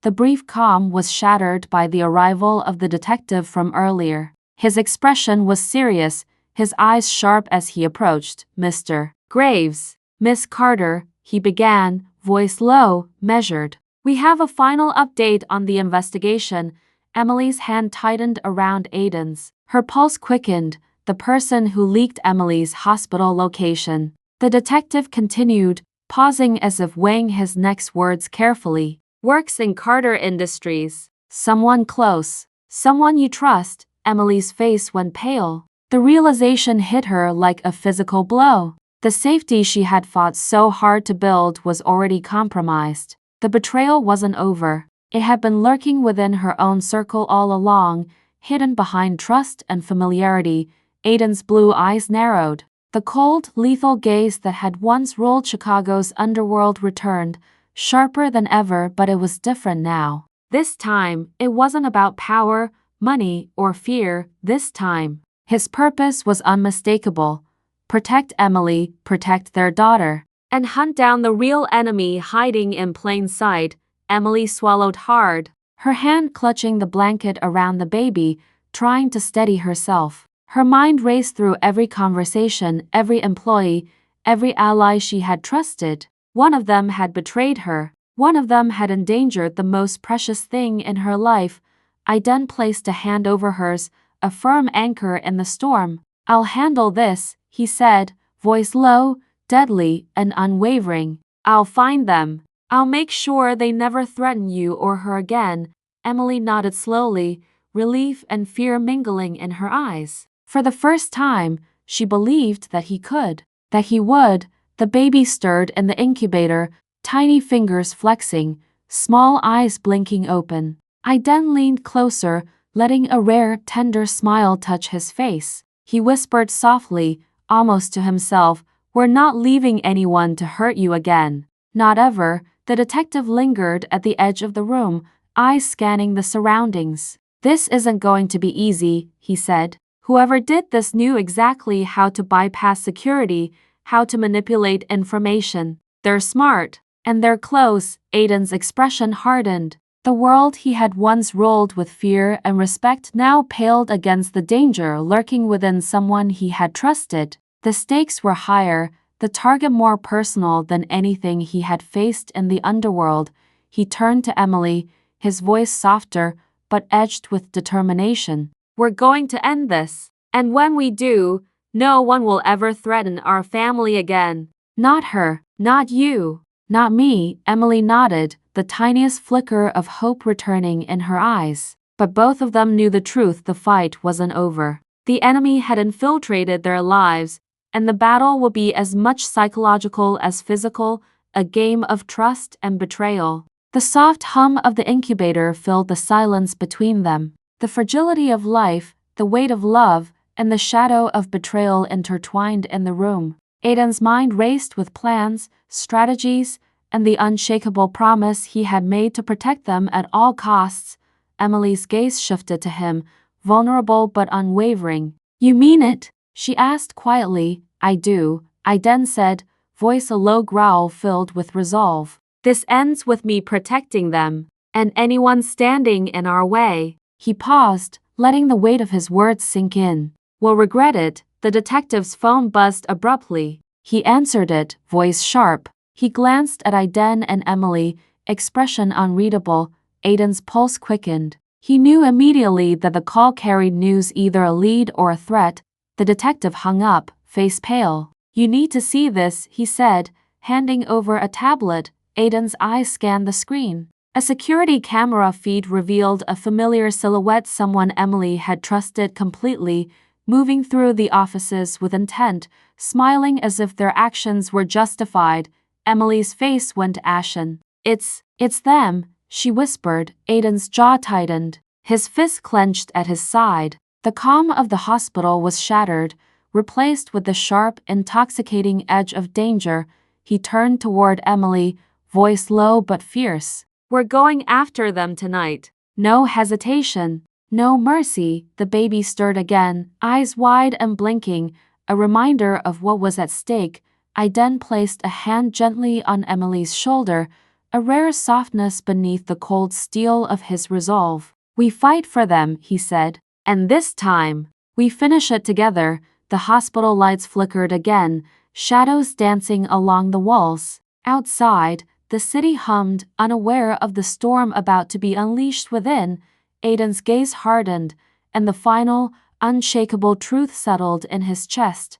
The brief calm was shattered by the arrival of the detective from earlier. His expression was serious, his eyes sharp as he approached. Mr. Graves, Miss Carter, he began, voice low, measured. We have a final update on the investigation. Emily's hand tightened around Aiden's. Her pulse quickened. The person who leaked Emily's hospital location. The detective continued, pausing as if weighing his next words carefully. Works in Carter Industries. Someone close. Someone you trust. Emily's face went pale. The realization hit her like a physical blow. The safety she had fought so hard to build was already compromised. The betrayal wasn't over. It had been lurking within her own circle all along, hidden behind trust and familiarity. Aiden's blue eyes narrowed. The cold, lethal gaze that had once ruled Chicago's underworld returned, sharper than ever, but it was different now. This time, it wasn't about power, money, or fear. This time, his purpose was unmistakable. Protect Emily, protect their daughter, and hunt down the real enemy hiding in plain sight. Emily swallowed hard, her hand clutching the blanket around the baby, trying to steady herself. Her mind raced through every conversation, every employee, every ally she had trusted. One of them had betrayed her. One of them had endangered the most precious thing in her life. Aiden placed a hand over hers, a firm anchor in the storm. I'll handle this, he said, voice low, deadly, and unwavering. I'll find them. I'll make sure they never threaten you or her again. Emily nodded slowly, relief and fear mingling in her eyes. For the first time, she believed that he could, that he would. The baby stirred in the incubator, tiny fingers flexing, small eyes blinking open. Aiden leaned closer, letting a rare, tender smile touch his face. He whispered softly, almost to himself, "We're not leaving anyone to hurt you again. Not ever." The detective lingered at the edge of the room, eyes scanning the surroundings. "This isn't going to be easy," he said. "Whoever did this knew exactly how to bypass security, how to manipulate information. They're smart, and they're close. Aiden's expression hardened. The world he had once ruled with fear and respect now paled against the danger lurking within someone he had trusted. The stakes were higher, the target more personal than anything he had faced in the underworld. He turned to Emily, his voice softer, but edged with determination. We're going to end this. And when we do, no one will ever threaten our family again. Not her, not you, not me, Emily nodded, the tiniest flicker of hope returning in her eyes. But both of them knew the truth: the fight wasn't over. The enemy had infiltrated their lives, and the battle will be as much psychological as physical, a game of trust and betrayal. The soft hum of the incubator filled the silence between them. The fragility of life, the weight of love, and the shadow of betrayal intertwined in the room. Aiden's mind raced with plans, strategies, and the unshakable promise he had made to protect them at all costs. Emily's gaze shifted to him, vulnerable but unwavering. You mean it? She asked quietly. I do, Aiden said, voice a low growl filled with resolve. This ends with me protecting them, and anyone standing in our way. He paused, letting the weight of his words sink in. Will regret it. The detective's phone buzzed abruptly. He answered it, voice sharp. He glanced at Aiden and Emily, expression unreadable. Aiden's pulse quickened. He knew immediately that the call carried news, either a lead or a threat. The detective hung up, face pale. You need to see this, he said, handing over a tablet. Aiden's eyes scanned the screen. A security camera feed revealed a familiar silhouette, someone Emily had trusted completely, moving through the offices with intent, smiling as if their actions were justified. Emily's face went ashen. It's them, she whispered. Aiden's jaw tightened. His fist clenched at his side. The calm of the hospital was shattered, replaced with the sharp, intoxicating edge of danger. He turned toward Emily, voice low but fierce. We're going after them tonight. No hesitation, no mercy. The baby stirred again, eyes wide and blinking, a reminder of what was at stake. Aiden placed a hand gently on Emily's shoulder, a rare softness beneath the cold steel of his resolve. We fight for them, he said, and this time, we finish it together. The hospital lights flickered again, shadows dancing along the walls. Outside, the city hummed, unaware of the storm about to be unleashed within. Aiden's gaze hardened, and the final, unshakable truth settled in his chest.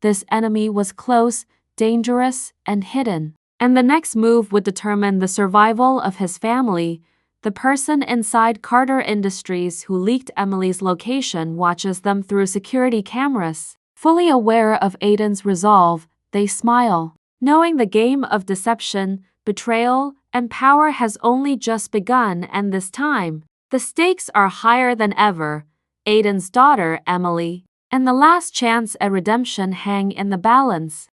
This enemy was close, dangerous, and hidden. And the next move would determine the survival of his family. The person inside Carter Industries who leaked Emily's location watches them through security cameras. Fully aware of Aiden's resolve, they smile, knowing the game of deception, betrayal, and power has only just begun, and this time, the stakes are higher than ever. Aiden's daughter, Emily, and the last chance at redemption hang in the balance.